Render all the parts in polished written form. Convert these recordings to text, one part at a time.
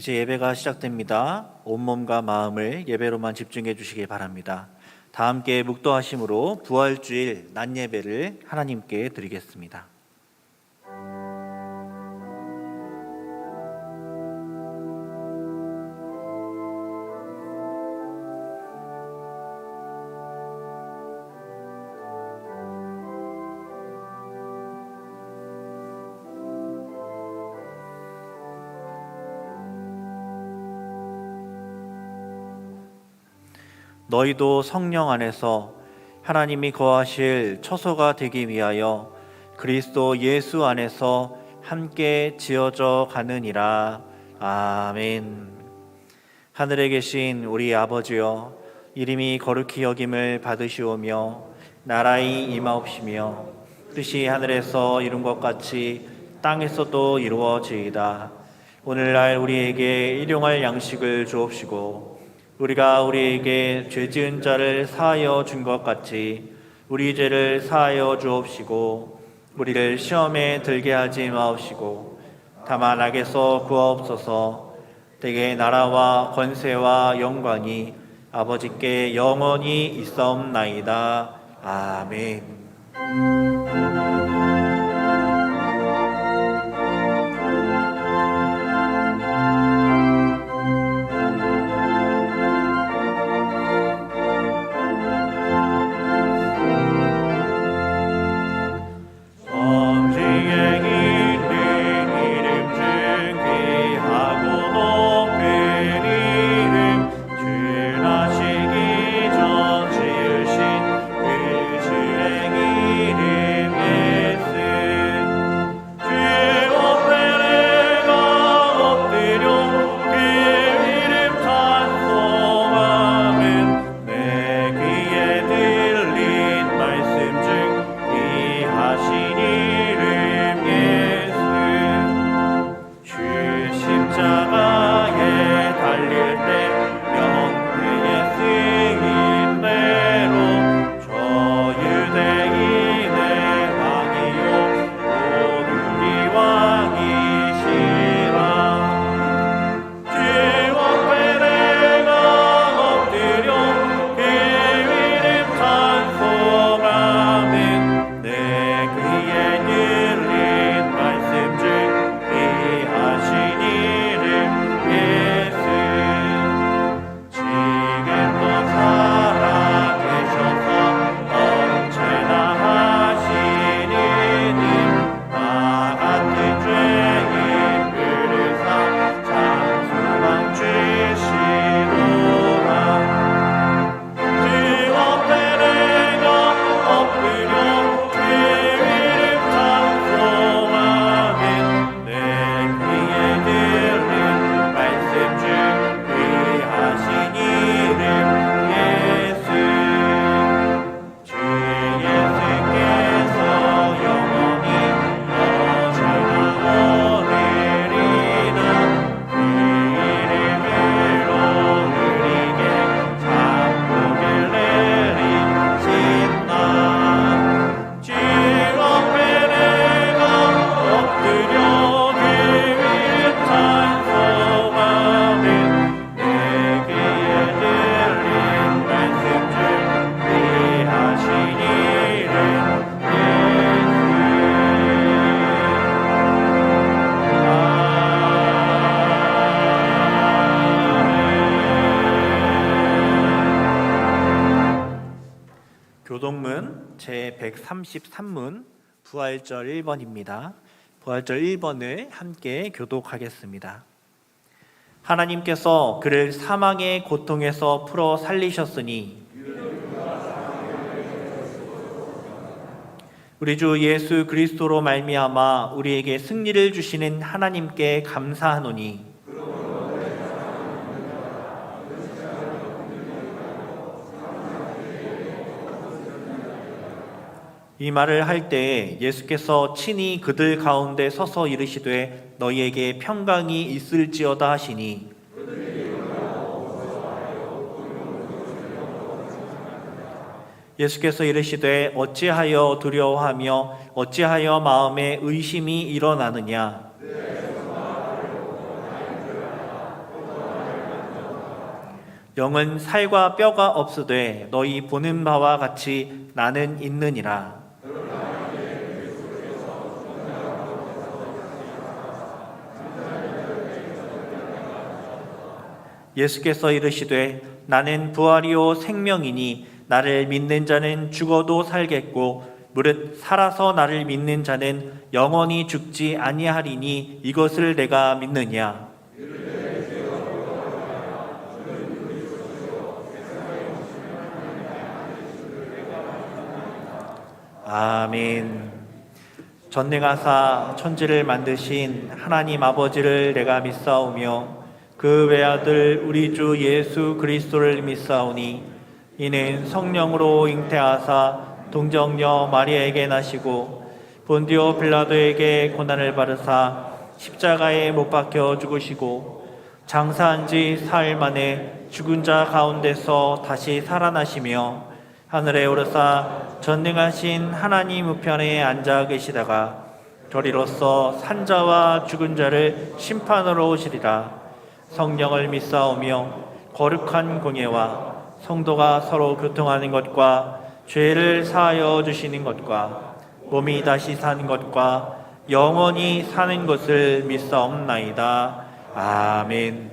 이제 예배가 시작됩니다. 온몸과 마음을 예배로만 집중해 주시기 바랍니다. 다 함께 묵도하심으로 부활주일 낮 예배를 하나님께 드리겠습니다. 너희도 성령 안에서 하나님이 거하실 처소가 되기 위하여 그리스도 예수 안에서 함께 지어져 가느니라. 아멘. 하늘에 계신 우리 아버지여, 이름이 거룩히 여김을 받으시오며 나라의 임하옵시며 뜻이 하늘에서 이룬 것 같이 땅에서도 이루어지이다. 오늘날 우리에게 일용할 양식을 주옵시고 우리가 우리에게 죄 지은 자를 사하여 준 것 같이 우리 죄를 사하여 주옵시고 우리를 시험에 들게 하지 마옵시고 다만 악에서 구하옵소서. 대개 나라와 권세와 영광이 아버지께 영원히 있사옵나이다. 아멘. 교동문 제133문 부활절 1번입니다. 부활절 1번을 함께 교독하겠습니다. 하나님께서 그를 사망의 고통에서 풀어 살리셨으니 우리 주 예수 그리스도로 말미암아 우리에게 승리를 주시는 하나님께 감사하노니 이 말을 할 때에 예수께서 친히 그들 가운데 서서 이르시되 너희에게 평강이 있을지어다 하시니 예수께서 이르시되 어찌하여 두려워하며 어찌하여 마음에 의심이 일어나느냐 영은 살과 뼈가 없으되 너희 보는 바와 같이 나는 있느니라. 예수께서 이르시되 나는 부활이요 생명이니 나를 믿는 자는 죽어도 살겠고 무릇 살아서 나를 믿는 자는 영원히 죽지 아니하리니 이것을 내가 믿느냐. 아멘. 전능하사 천지를 만드신 하나님 아버지를 내가 믿사오며 그 외아들 우리 주 예수 그리스도를 믿사오니 이는 성령으로 잉태하사 동정녀 마리아에게 나시고 본디오 빌라도에게 고난을 받으사 십자가에 못 박혀 죽으시고 장사한 지 사흘 만에 죽은 자 가운데서 다시 살아나시며 하늘에 오르사 전능하신 하나님 우편에 앉아 계시다가 저리로서 산자와 죽은 자를 심판으로 오시리라. 성령을 믿사오며 거룩한 공예와 성도가 서로 교통하는 것과 죄를 사하여 주시는 것과 몸이 다시 사는 것과 영원히 사는 것을 믿사옵나이다. 아멘.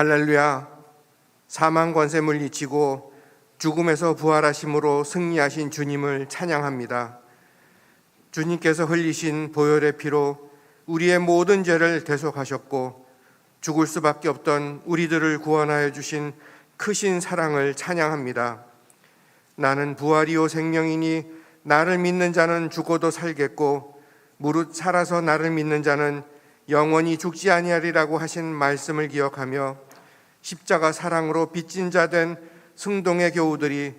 할렐루야. 사망 권세 물리치고 죽음에서 부활하심으로 승리하신 주님을 찬양합니다. 주님께서 흘리신 보혈의 피로 우리의 모든 죄를 대속하셨고 죽을 수밖에 없던 우리들을 구원하여 주신 크신 사랑을 찬양합니다. 나는 부활이요 생명이니 나를 믿는 자는 죽어도 살겠고 무릇 살아서 나를 믿는 자는 영원히 죽지 아니하리라고 하신 말씀을 기억하며 십자가 사랑으로 빚진 자 된 승동의 교우들이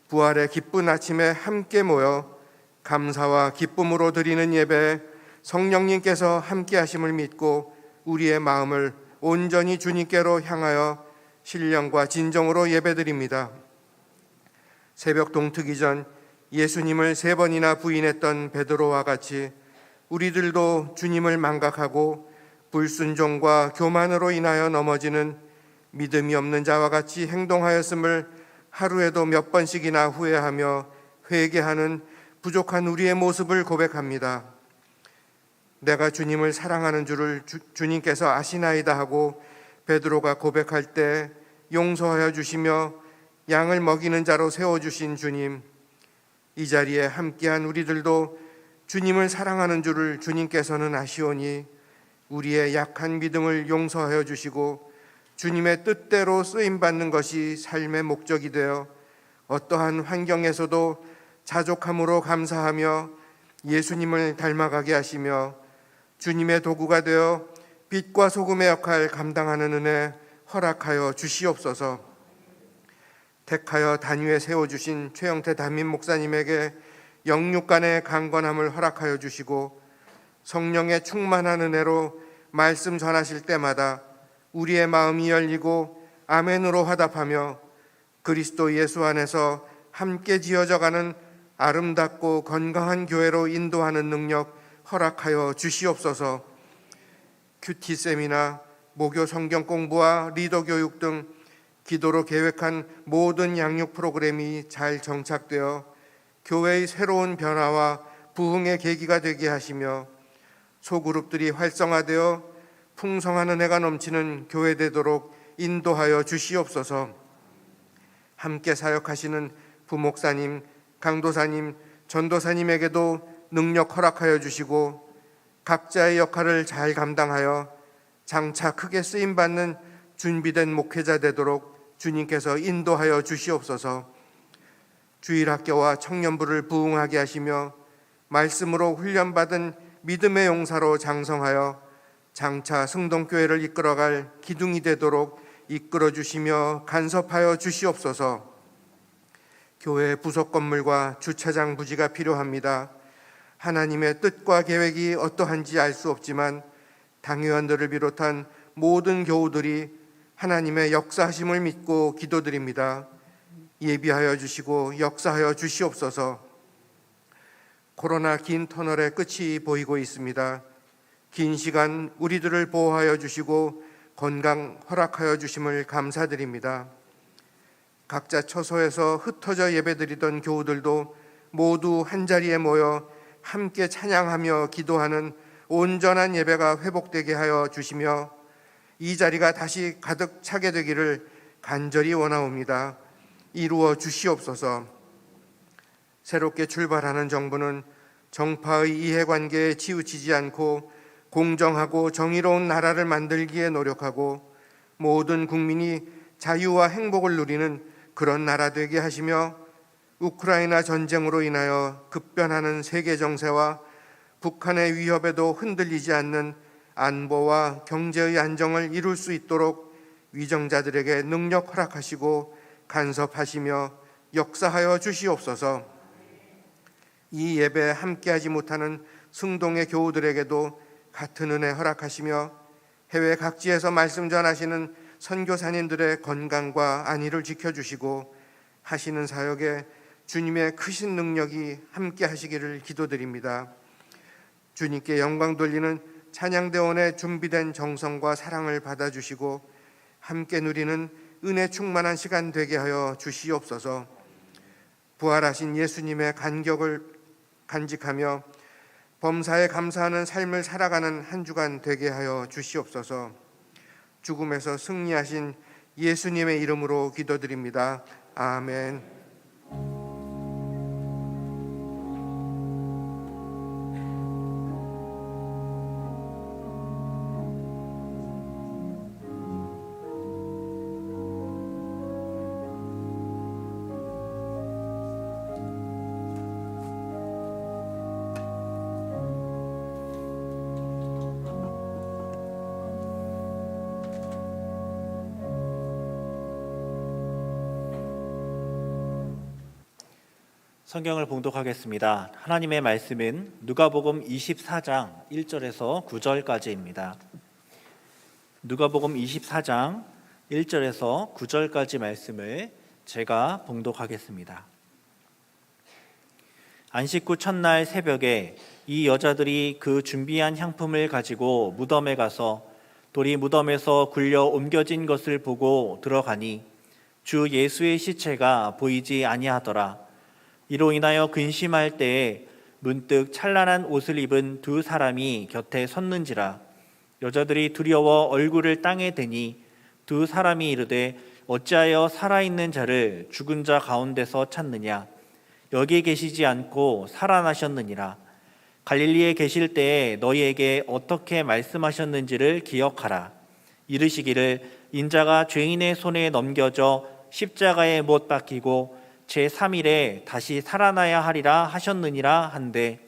부활의 기쁜 아침에 함께 모여 감사와 기쁨으로 드리는 예배에 성령님께서 함께 하심을 믿고 우리의 마음을 온전히 주님께로 향하여 신령과 진정으로 예배드립니다. 새벽 동트기 전 예수님을 3번이나 부인했던 베드로와 같이 우리들도 주님을 망각하고 불순종과 교만으로 인하여 넘어지는 믿음이 없는 자와 같이 행동하였음을 하루에도 몇 번씩이나 후회하며 회개하는 부족한 우리의 모습을 고백합니다. 내가 주님을 사랑하는 줄을 주님께서 아시나이다 하고 베드로가 고백할 때 용서하여 주시며 양을 먹이는 자로 세워주신 주님, 이 자리에 함께한 우리들도 주님을 사랑하는 줄을 주님께서는 아시오니 우리의 약한 믿음을 용서하여 주시고 주님의 뜻대로 쓰임받는 것이 삶의 목적이 되어 어떠한 환경에서도 자족함으로 감사하며 예수님을 닮아가게 하시며 주님의 도구가 되어 빛과 소금의 역할 감당하는 은혜 허락하여 주시옵소서. 택하여 단위에 세워주신 최영태 담임 목사님에게 영육간의 강건함을 허락하여 주시고 성령의 충만한 은혜로 말씀 전하실 때마다 우리의 마음이 열리고 아멘으로 화답하며 그리스도 예수 안에서 함께 지어져가는 아름답고 건강한 교회로 인도하는 능력 허락하여 주시옵소서. 큐티쌤이나 모교 성경 공부와 리더 교육 등 기도로 계획한 모든 양육 프로그램이 잘 정착되어 교회의 새로운 변화와 부흥의 계기가 되게 하시며 소그룹들이 활성화되어 풍성한 은혜가 넘치는 교회 되도록 인도하여 주시옵소서. 함께 사역하시는 부목사님, 강도사님, 전도사님에게도 능력 허락하여 주시고 각자의 역할을 잘 감당하여 장차 크게 쓰임받는 준비된 목회자 되도록 주님께서 인도하여 주시옵소서. 주일학교와 청년부를 부흥하게 하시며 말씀으로 훈련받은 믿음의 용사로 장성하여 장차 승동교회를 이끌어갈 기둥이 되도록 이끌어 주시며 간섭하여 주시옵소서. 교회 부속 건물과 주차장 부지가 필요합니다. 하나님의 뜻과 계획이 어떠한지 알 수 없지만 당회원들을 비롯한 모든 교우들이 하나님의 역사하심을 믿고 기도드립니다. 예비하여 주시고 역사하여 주시옵소서. 코로나 긴 터널의 끝이 보이고 있습니다. 긴 시간 우리들을 보호하여 주시고 건강 허락하여 주심을 감사드립니다. 각자 처소에서 흩어져 예배드리던 교우들도 모두 한자리에 모여 함께 찬양하며 기도하는 온전한 예배가 회복되게 하여 주시며 이 자리가 다시 가득 차게 되기를 간절히 원하옵니다. 이루어 주시옵소서. 새롭게 출발하는 정부는 정파의 이해관계에 치우치지 않고 공정하고 정의로운 나라를 만들기에 노력하고 모든 국민이 자유와 행복을 누리는 그런 나라 되게 하시며 우크라이나 전쟁으로 인하여 급변하는 세계 정세와 북한의 위협에도 흔들리지 않는 안보와 경제의 안정을 이룰 수 있도록 위정자들에게 능력 허락하시고 간섭하시며 역사하여 주시옵소서. 이 예배에 함께하지 못하는 승동의 교우들에게도 같은 은혜 허락하시며 해외 각지에서 말씀 전하시는 선교사님들의 건강과 안위를 지켜주시고 하시는 사역에 주님의 크신 능력이 함께 하시기를 기도드립니다. 주님께 영광 돌리는 찬양대원의 준비된 정성과 사랑을 받아주시고 함께 누리는 은혜 충만한 시간 되게 하여 주시옵소서. 부활하신 예수님의 간격을 간직하며 범사에 감사하는 삶을 살아가는 한 주간 되게 하여 주시옵소서. 죽음에서 승리하신 예수님의 이름으로 기도드립니다. 아멘. 성경을 봉독하겠습니다. 하나님의 말씀은 누가복음 24장 1절에서 9절까지입니다. 누가복음 24장 1절에서 9절까지 말씀을 제가 봉독하겠습니다. 안식 후 첫날 새벽에 이 여자들이 그 준비한 향품을 가지고 무덤에 가서 돌이 무덤에서 굴려 옮겨진 것을 보고 들어가니 주 예수의 시체가 보이지 아니하더라. 이로 인하여 근심할 때에 문득 찬란한 옷을 입은 두 사람이 곁에 섰는지라. 여자들이 두려워 얼굴을 땅에 대니 두 사람이 이르되 어찌하여 살아있는 자를 죽은 자 가운데서 찾느냐. 여기 계시지 않고 살아나셨느니라. 갈릴리에 계실 때에 너희에게 어떻게 말씀하셨는지를 기억하라. 이르시기를 인자가 죄인의 손에 넘겨져 십자가에 못 박히고 제3일에 다시 살아나야 하리라 하셨느니라 한데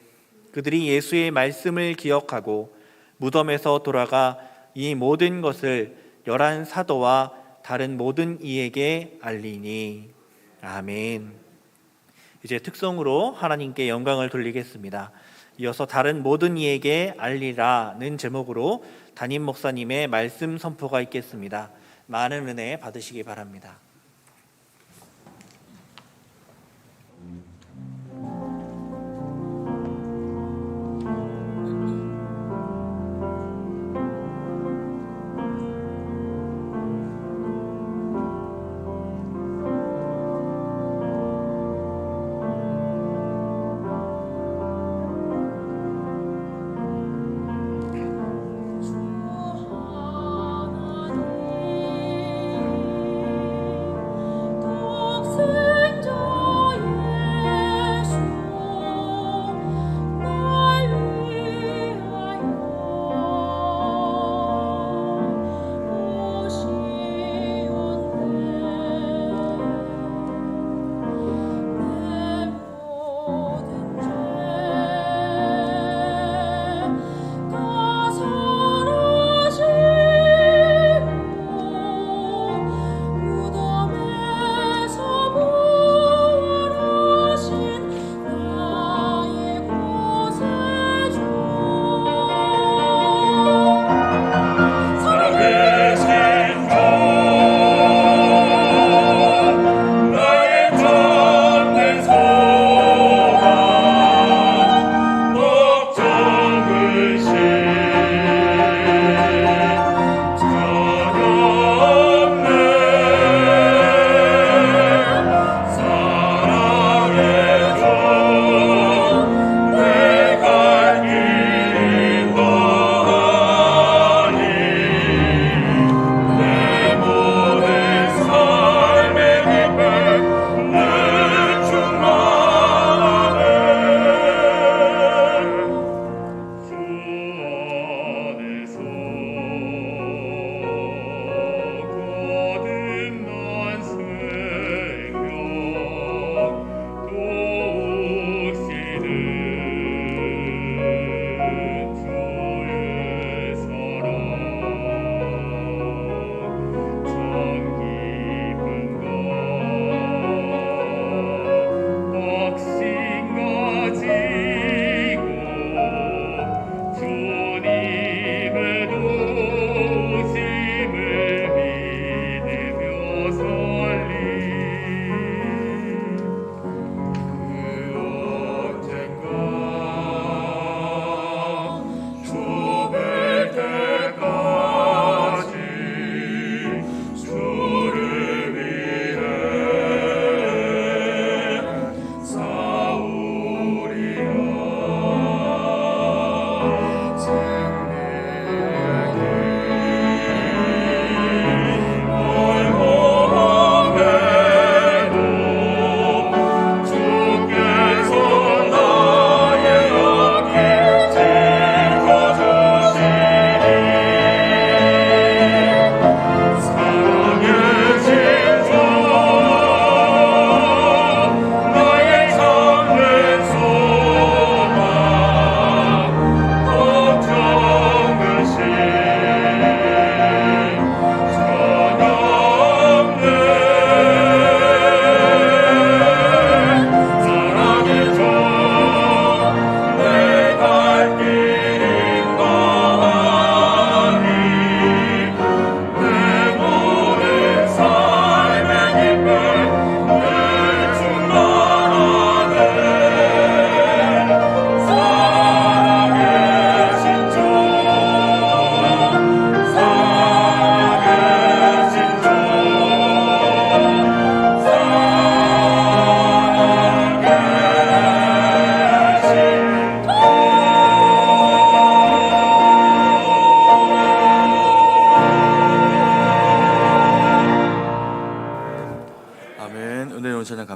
그들이 예수의 말씀을 기억하고 무덤에서 돌아가 이 모든 것을 11 사도와 다른 모든 이에게 알리니. 아멘. 이제 특송으로 하나님께 영광을 돌리겠습니다. 이어서 다른 모든 이에게 알리라는 제목으로 담임 목사님의 말씀 선포가 있겠습니다. 많은 은혜 받으시기 바랍니다.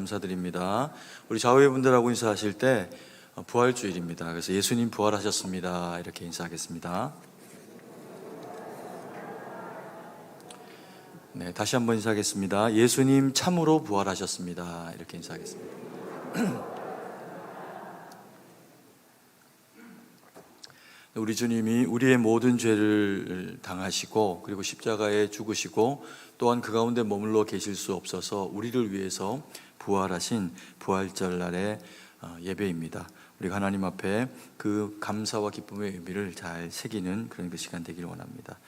감사드립니다. 우리 좌우의 분들하고 인사하실 때 부활주일입니다. 그래서 예수님 부활하셨습니다. 이렇게 인사하겠습니다. 네, 다시 한번 인사하겠습니다. 예수님 참으로 부활하셨습니다. 이렇게 인사하겠습니다. 우리 주님이 우리의 모든 죄를 당하시고 그리고 십자가에 죽으시고 또한 그 가운데 머물러 계실 수 없어서 우리를 위해서 부활하신 부활절 날의 예배입니다. 우리가 하나님 앞에 그 감사와 기쁨의 의미를 잘 새기는 그런 그 시간 되기를 원합니다.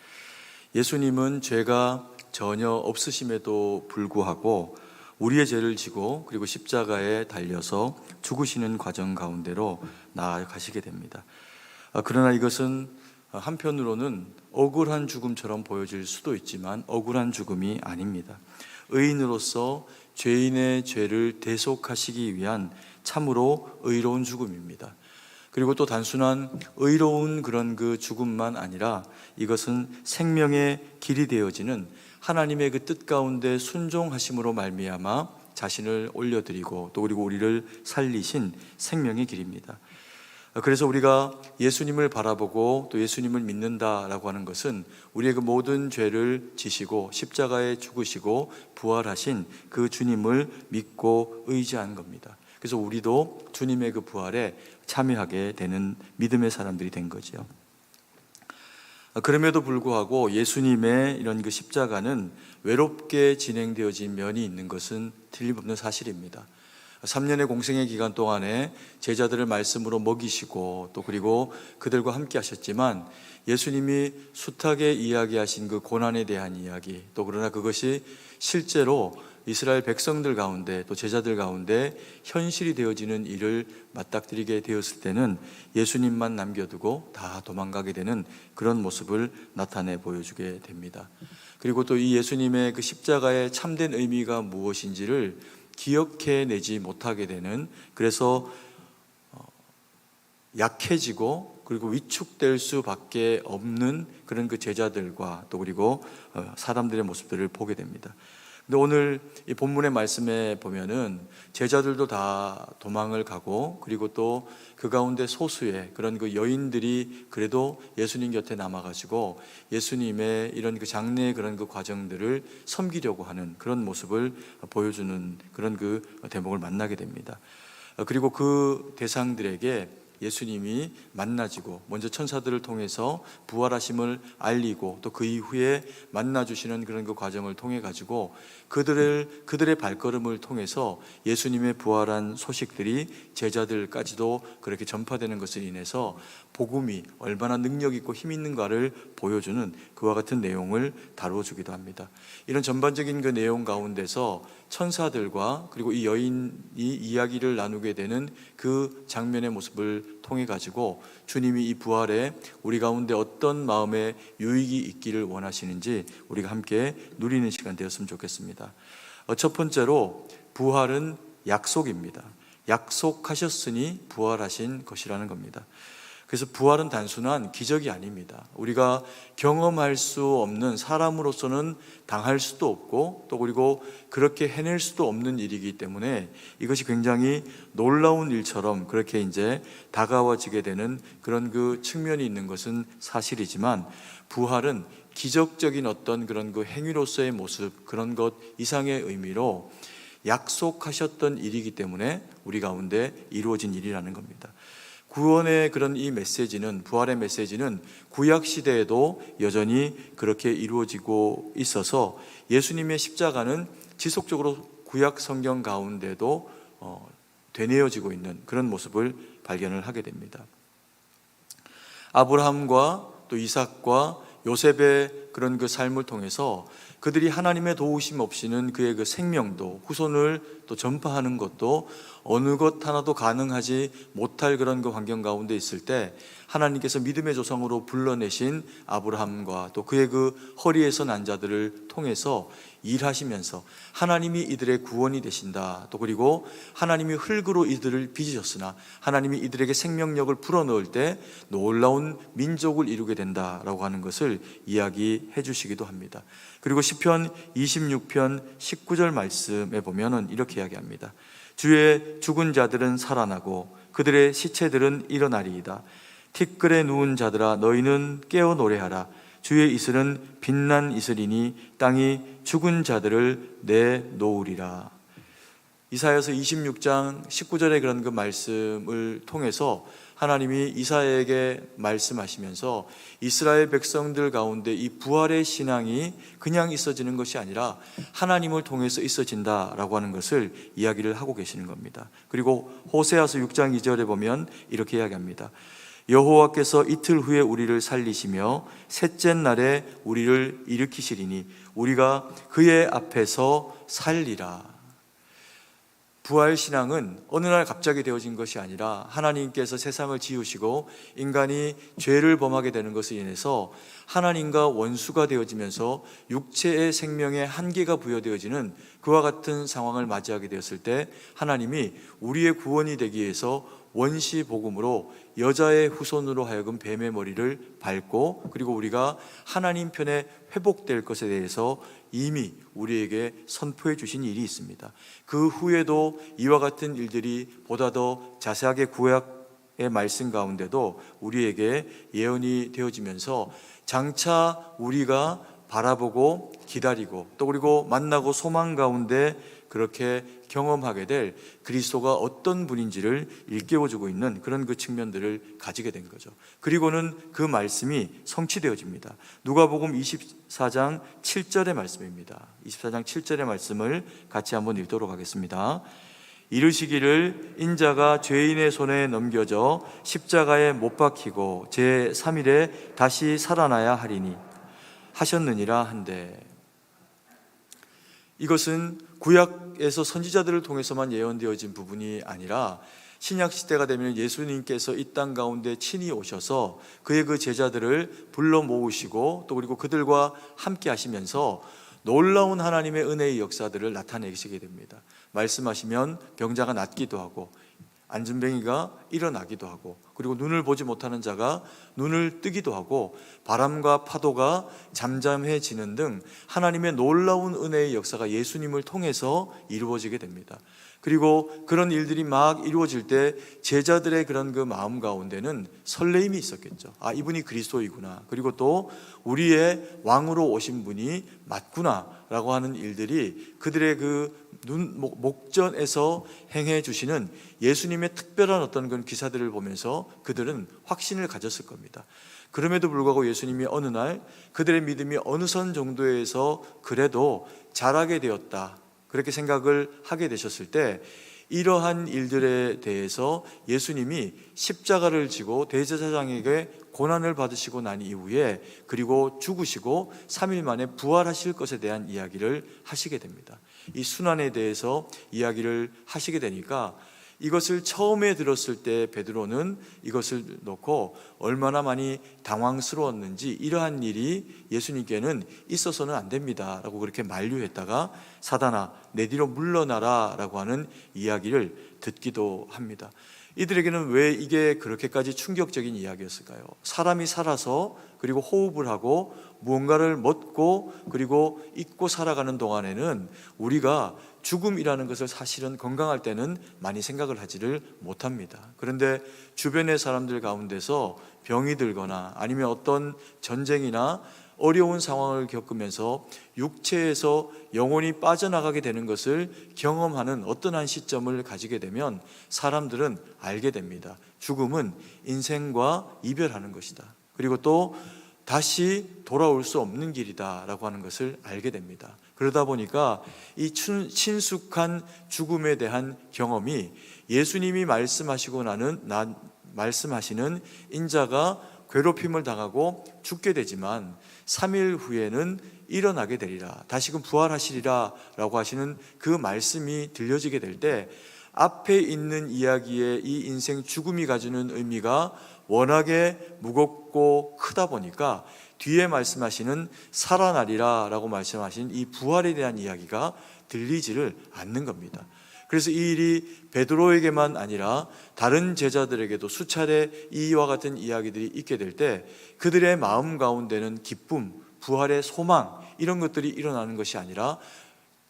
예수님은 죄가 전혀 없으심에도 불구하고 우리의 죄를 지고 그리고 십자가에 달려서 죽으시는 과정 가운데로 나아가시게 됩니다. 그러나 이것은 한편으로는 억울한 죽음처럼 보여질 수도 있지만 억울한 죽음이 아닙니다. 의인으로서 죄인의 죄를 대속하시기 위한 참으로 의로운 죽음입니다. 그리고 또 단순한 의로운 그런 그 죽음만 아니라 이것은 생명의 길이 되어지는 하나님의 그 뜻 가운데 순종하심으로 말미암아 자신을 올려드리고 또 그리고 우리를 살리신 생명의 길입니다. 그래서 우리가 예수님을 바라보고 또 예수님을 믿는다라고 하는 것은 우리의 그 모든 죄를 지시고 십자가에 죽으시고 부활하신 그 주님을 믿고 의지한 겁니다. 그래서 우리도 주님의 그 부활에 참여하게 되는 믿음의 사람들이 된 거죠. 그럼에도 불구하고 예수님의 이런 그 십자가는 외롭게 진행되어진 면이 있는 것은 틀림없는 사실입니다. 3년의 공생의 기간 동안에 제자들을 말씀으로 먹이시고 또 그리고 그들과 함께 하셨지만 예수님이 숱하게 이야기하신 그 고난에 대한 이야기 또 그러나 그것이 실제로 이스라엘 백성들 가운데 또 제자들 가운데 현실이 되어지는 일을 맞닥뜨리게 되었을 때는 예수님만 남겨두고 다 도망가게 되는 그런 모습을 나타내 보여주게 됩니다. 그리고 또 이 예수님의 그 십자가의 참된 의미가 무엇인지를 기억해내지 못하게 되는, 그래서 약해지고 그리고 위축될 수밖에 없는 그런 그 제자들과 또 그리고 사람들의 모습들을 보게 됩니다. 근데 오늘 이 본문의 말씀에 보면은 제자들도 다 도망을 가고 그리고 또 그 가운데 소수의 그런 그 여인들이 그래도 예수님 곁에 남아가지고 예수님의 이런 그 장례의 그런 그 과정들을 섬기려고 하는 그런 모습을 보여주는 그런 그 대목을 만나게 됩니다. 그리고 그 대상들에게 예수님이 만나지고 먼저 천사들을 통해서 부활하심을 알리고 또 그 이후에 만나주시는 그런 그 과정을 통해 가지고 그들의 발걸음을 통해서 예수님의 부활한 소식들이 제자들까지도 그렇게 전파되는 것을 인해서 복음이 얼마나 능력 있고 힘 있는가를 보여주는 그와 같은 내용을 다루어주기도 합니다. 이런 전반적인 그 내용 가운데서 천사들과 그리고 이 여인이 이야기를 나누게 되는 그 장면의 모습을 통해 가지고 주님이 이 부활에 우리 가운데 어떤 마음의 유익이 있기를 원하시는지 우리가 함께 누리는 시간 되었으면 좋겠습니다. 첫 번째로 부활은 약속입니다. 약속하셨으니 부활하신 것이라는 겁니다. 그래서 부활은 단순한 기적이 아닙니다. 우리가 경험할 수 없는, 사람으로서는 당할 수도 없고 또 그리고 그렇게 해낼 수도 없는 일이기 때문에 이것이 굉장히 놀라운 일처럼 그렇게 이제 다가와지게 되는 그런 그 측면이 있는 것은 사실이지만, 부활은 기적적인 어떤 그런 그 행위로서의 모습, 그런 것 이상의 의미로 약속하셨던 일이기 때문에 우리 가운데 이루어진 일이라는 겁니다. 구원의 그런 이 메시지는, 부활의 메시지는 구약 시대에도 여전히 그렇게 이루어지고 있어서 예수님의 십자가는 지속적으로 구약 성경 가운데도 되뇌어지고 있는 그런 모습을 발견을 하게 됩니다. 아브라함과 또 이삭과 요셉의 그런 그 삶을 통해서 그들이 하나님의 도우심 없이는 그의 그 생명도 후손을 또 전파하는 것도 어느 것 하나도 가능하지 못할 그런 그 환경 가운데 있을 때 하나님께서 믿음의 조상으로 불러내신 아브라함과 또 그의 그 허리에서 난 자들을 통해서 일하시면서 하나님이 이들의 구원이 되신다. 또 그리고 하나님이 흙으로 이들을 빚으셨으나 하나님이 이들에게 생명력을 불어넣을 때 놀라운 민족을 이루게 된다라고 하는 것을 이야기해 주시기도 합니다. 그리고 시편 26편 19절 말씀에 보면은 이렇게 이야기합니다. 주의 죽은 자들은 살아나고 그들의 시체들은 일어나리이다. 티끌에 누운 자들아 너희는 깨어 노래하라. 주의 이슬은 빛난 이슬이니 땅이 죽은 자들을 내놓으리라. 이사야서 26장 19절의 그런 그 말씀을 통해서 하나님이 이사야에게 말씀하시면서 이스라엘 백성들 가운데 이 부활의 신앙이 그냥 있어지는 것이 아니라 하나님을 통해서 있어진다라고 하는 것을 이야기를 하고 계시는 겁니다. 그리고 호세아서 6장 2절에 보면 이렇게 이야기합니다. 여호와께서 이틀 후에 우리를 살리시며 셋째 날에 우리를 일으키시리니 우리가 그의 앞에서 살리라. 부활신앙은 어느 날 갑자기 되어진 것이 아니라 하나님께서 세상을 지으시고 인간이 죄를 범하게 되는 것을 인해서 하나님과 원수가 되어지면서 육체의 생명에 한계가 부여되어지는 그와 같은 상황을 맞이하게 되었을 때 하나님이 우리의 구원이 되기 위해서 원시 복음으로 여자의 후손으로 하여금 뱀의 머리를 밟고 그리고 우리가 하나님 편에 회복될 것에 대해서 이미 우리에게 선포해 주신 일이 있습니다. 그 후에도 이와 같은 일들이 보다 더 자세하게 구약의 말씀 가운데도 우리에게 예언이 되어지면서 장차 우리가 바라보고 기다리고 또 그리고 만나고 소망 가운데 그렇게 경험하게 될 그리스도가 어떤 분인지를 일깨워주고 있는 그런 그 측면들을 가지게 된 거죠. 그리고는 그 말씀이 성취되어집니다. 누가복음 24장 7절의 말씀입니다. 24장 7절의 말씀을 같이 한번 읽도록 하겠습니다. 이르시기를 인자가 죄인의 손에 넘겨져 십자가에 못 박히고 제3일에 다시 살아나야 하리니 하셨느니라 한데, 이것은 구약에서 선지자들을 통해서만 예언되어진 부분이 아니라 신약 시대가 되면 예수님께서 이 땅 가운데 친히 오셔서 그의 그 제자들을 불러 모으시고 또 그리고 그들과 함께 하시면서 놀라운 하나님의 은혜의 역사들을 나타내시게 됩니다. 말씀하시면 병자가 낫기도 하고 안진뱅이가 일어나기도 하고 그리고 눈을 보지 못하는 자가 눈을 뜨기도 하고 바람과 파도가 잠잠해지는 등 하나님의 놀라운 은혜의 역사가 예수님을 통해서 이루어지게 됩니다. 그리고 그런 일들이 막 이루어질 때 제자들의 그런 그 마음 가운데는 설레임이 있었겠죠. 아, 이분이 그리스도이구나. 그리고 또 우리의 왕으로 오신 분이 맞구나 라고 하는 일들이 그들의 그 목전에서 행해 주시는 예수님의 특별한 어떤 그런 기사들을 보면서 그들은 확신을 가졌을 겁니다. 그럼에도 불구하고 예수님이 어느 날 그들의 믿음이 어느 선 정도에서 그래도 자라게 되었다 그렇게 생각을 하게 되셨을 때 이러한 일들에 대해서 예수님이 십자가를 지고 대제사장에게 고난을 받으시고 난 이후에 그리고 죽으시고 3일 만에 부활하실 것에 대한 이야기를 하시게 됩니다. 이 순환에 대해서 이야기를 하시게 되니까 이것을 처음에 들었을 때 베드로는 이것을 놓고 얼마나 많이 당황스러웠는지 이러한 일이 예수님께는 있어서는 안 됩니다 라고 그렇게 만류했다가 사단아 내 뒤로 물러나라 라고 하는 이야기를 듣기도 합니다. 이들에게는 왜 이게 그렇게까지 충격적인 이야기였을까요? 사람이 살아서 그리고 호흡을 하고 무언가를 먹고 그리고 잊고 살아가는 동안에는 우리가 죽음이라는 것을 사실은 건강할 때는 많이 생각을 하지를 못합니다. 그런데 주변의 사람들 가운데서 병이 들거나 아니면 어떤 전쟁이나 어려운 상황을 겪으면서 육체에서 영혼이 빠져나가게 되는 것을 경험하는 어떤 한 시점을 가지게 되면 사람들은 알게 됩니다. 죽음은 인생과 이별하는 것이다. 그리고 또 다시 돌아올 수 없는 길이다 라고 하는 것을 알게 됩니다. 그러다 보니까 이 친숙한 죽음에 대한 경험이 예수님이 말씀하시는 인자가 괴롭힘을 당하고 죽게 되지만 3일 후에는 일어나게 되리라 다시금 부활하시리라 라고 하시는 그 말씀이 들려지게 될 때 앞에 있는 이야기의 이 인생 죽음이 가지는 의미가 워낙에 무겁고 크다 보니까 뒤에 말씀하시는 살아나리라 라고 말씀하신 이 부활에 대한 이야기가 들리지를 않는 겁니다. 그래서 이 일이 베드로에게만 아니라 다른 제자들에게도 수차례 이와 같은 이야기들이 있게 될 때 그들의 마음 가운데는 기쁨, 부활의 소망 이런 것들이 일어나는 것이 아니라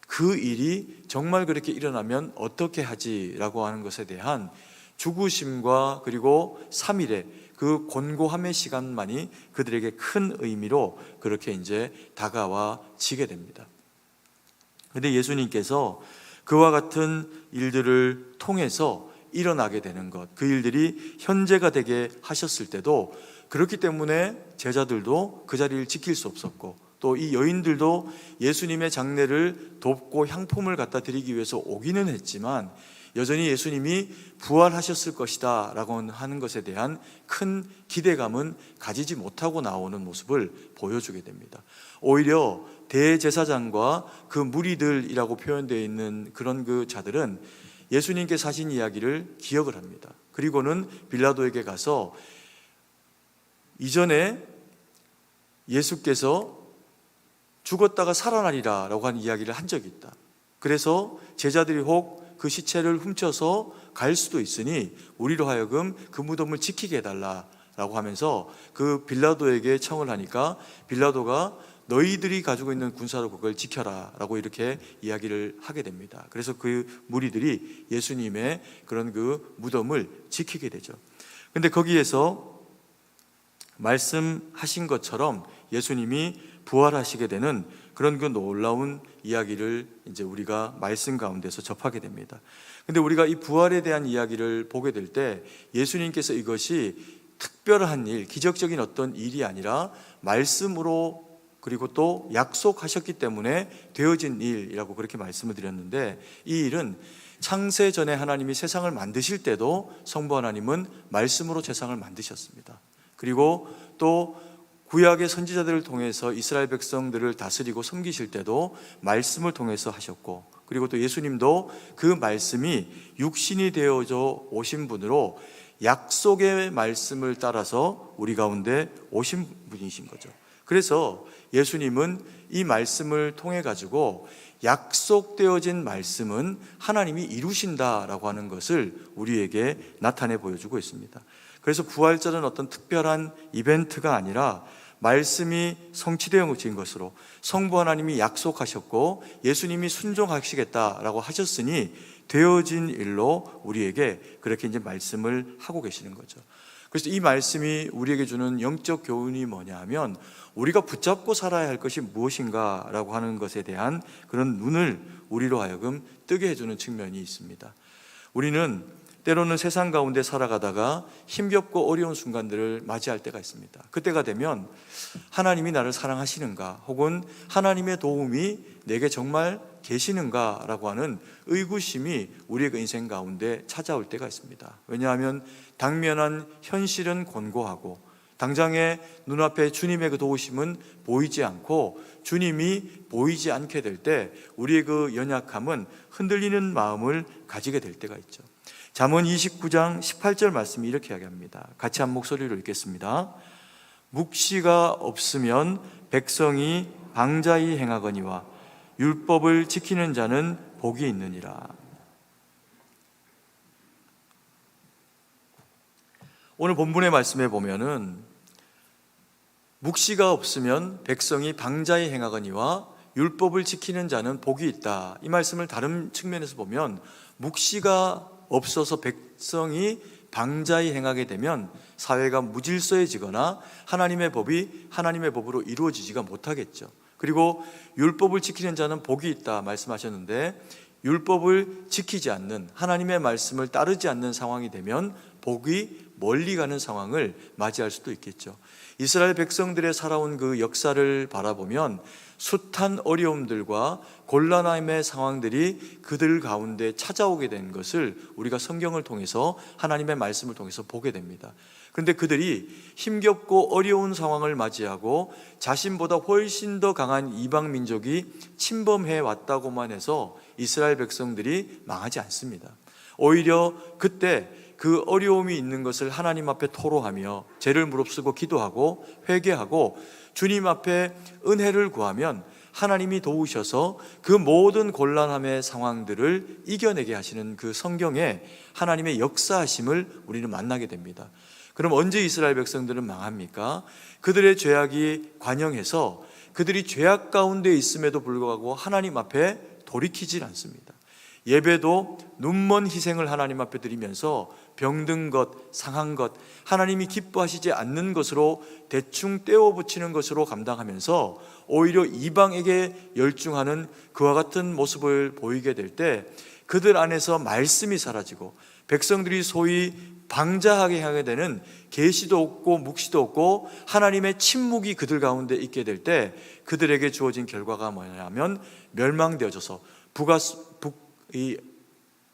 그 일이 정말 그렇게 일어나면 어떻게 하지라고 하는 것에 대한 죽으심과 그리고 3일의 그 곤고함의 시간만이 그들에게 큰 의미로 그렇게 이제 다가와지게 됩니다. 그런데 예수님께서 그와 같은 일들을 통해서 일어나게 되는 것, 그 일들이 현재가 되게 하셨을 때도 그렇기 때문에 제자들도 그 자리를 지킬 수 없었고, 또 이 여인들도 예수님의 장례를 돕고 향품을 갖다 드리기 위해서 오기는 했지만 여전히 예수님이 부활하셨을 것이다 라고 하는 것에 대한 큰 기대감은 가지지 못하고 나오는 모습을 보여주게 됩니다. 오히려 대제사장과 그 무리들이라고 표현되어 있는 그런 그 자들은 예수님께서 하신 이야기를 기억을 합니다. 그리고는 빌라도에게 가서 이전에 예수께서 죽었다가 살아나리라 라고 하는 이야기를 한 적이 있다. 그래서 제자들이 혹 그 시체를 훔쳐서 갈 수도 있으니 우리로 하여금 그 무덤을 지키게 해달라라고 하면서 그 빌라도에게 청을 하니까 빌라도가 너희들이 가지고 있는 군사로 그걸 지켜라 라고 이렇게 이야기를 하게 됩니다. 그래서 그 무리들이 예수님의 그런 그 무덤을 지키게 되죠. 근데 거기에서 말씀하신 것처럼 예수님이 부활하시게 되는 그런 그 놀라운 이야기를 이제 우리가 말씀 가운데서 접하게 됩니다. 근데 우리가 이 부활에 대한 이야기를 보게 될 때 예수님께서 이것이 특별한 일, 기적적인 어떤 일이 아니라 말씀으로 그리고 또 약속하셨기 때문에 되어진 일이라고 그렇게 말씀을 드렸는데, 이 일은 창세 전에 하나님이 세상을 만드실 때도 성부 하나님은 말씀으로 세상을 만드셨습니다. 그리고 또 구약의 선지자들을 통해서 이스라엘 백성들을 다스리고 섬기실 때도 말씀을 통해서 하셨고, 그리고 또 예수님도 그 말씀이 육신이 되어져 오신 분으로 약속의 말씀을 따라서 우리 가운데 오신 분이신 거죠. 그래서 예수님은 이 말씀을 통해 가지고 약속되어진 말씀은 하나님이 이루신다라고 하는 것을 우리에게 나타내 보여주고 있습니다. 그래서 부활절은 어떤 특별한 이벤트가 아니라 말씀이 성취되어진 것으로 성부 하나님이 약속하셨고 예수님이 순종하시겠다라고 하셨으니 되어진 일로 우리에게 그렇게 이제 말씀을 하고 계시는 거죠. 그래서 이 말씀이 우리에게 주는 영적 교훈이 뭐냐 하면, 우리가 붙잡고 살아야 할 것이 무엇인가라고 하는 것에 대한 그런 눈을 우리로 하여금 뜨게 해주는 측면이 있습니다. 우리는 때로는 세상 가운데 살아가다가 힘겹고 어려운 순간들을 맞이할 때가 있습니다. 그때가 되면 하나님이 나를 사랑하시는가, 혹은 하나님의 도움이 내게 정말 계시는가 라고 하는 의구심이 우리의 인생 가운데 찾아올 때가 있습니다. 왜냐하면 당면한 현실은 곤고하고 당장의 눈앞에 주님의 그 도우심은 보이지 않고, 주님이 보이지 않게 될 때 우리의 그 연약함은 흔들리는 마음을 가지게 될 때가 있죠. 잠언 29장 18절 말씀이 이렇게 이야기합니다. 같이 한 목소리로 읽겠습니다. 묵시가 없으면 백성이 방자히 행하거니와 율법을 지키는 자는 복이 있느니라. 오늘 본문의 말씀에 보면은 묵시가 없으면 백성이 방자히 행하거니와 율법을 지키는 자는 복이 있다. 이 말씀을 다른 측면에서 보면 묵시가 없어서 백성이 방자히 행하게 되면 사회가 무질서해지거나 하나님의 법이 하나님의 법으로 이루어지지가 못하겠죠. 그리고 율법을 지키는 자는 복이 있다 말씀하셨는데, 율법을 지키지 않는, 하나님의 말씀을 따르지 않는 상황이 되면 복이 멀리 가는 상황을 맞이할 수도 있겠죠. 이스라엘 백성들의 살아온 그 역사를 바라보면 숱한 어려움들과 곤란함의 상황들이 그들 가운데 찾아오게 된 것을 우리가 성경을 통해서, 하나님의 말씀을 통해서 보게 됩니다. 그런데 그들이 힘겹고 어려운 상황을 맞이하고 자신보다 훨씬 더 강한 이방 민족이 침범해 왔다고만 해서 이스라엘 백성들이 망하지 않습니다. 오히려 그때 그 어려움이 있는 것을 하나님 앞에 토로하며 죄를 무릅쓰고 기도하고 회개하고 주님 앞에 은혜를 구하면 하나님이 도우셔서 그 모든 곤란함의 상황들을 이겨내게 하시는 그 성경에 하나님의 역사하심을 우리는 만나게 됩니다. 그럼 언제 이스라엘 백성들은 망합니까? 그들의 죄악이 관영해서 그들이 죄악 가운데 있음에도 불구하고 하나님 앞에 돌이키질 않습니다. 예배도 눈먼 희생을 하나님 앞에 드리면서 병든 것, 상한 것, 하나님이 기뻐하시지 않는 것으로 대충 떼어 붙이는 것으로 감당하면서 오히려 이방에게 열중하는 그와 같은 모습을 보이게 될 때 그들 안에서 말씀이 사라지고 백성들이 소위 방자하게 하게 되는 계시도 없고 묵시도 없고 하나님의 침묵이 그들 가운데 있게 될 때 그들에게 주어진 결과가 뭐냐면 멸망되어져서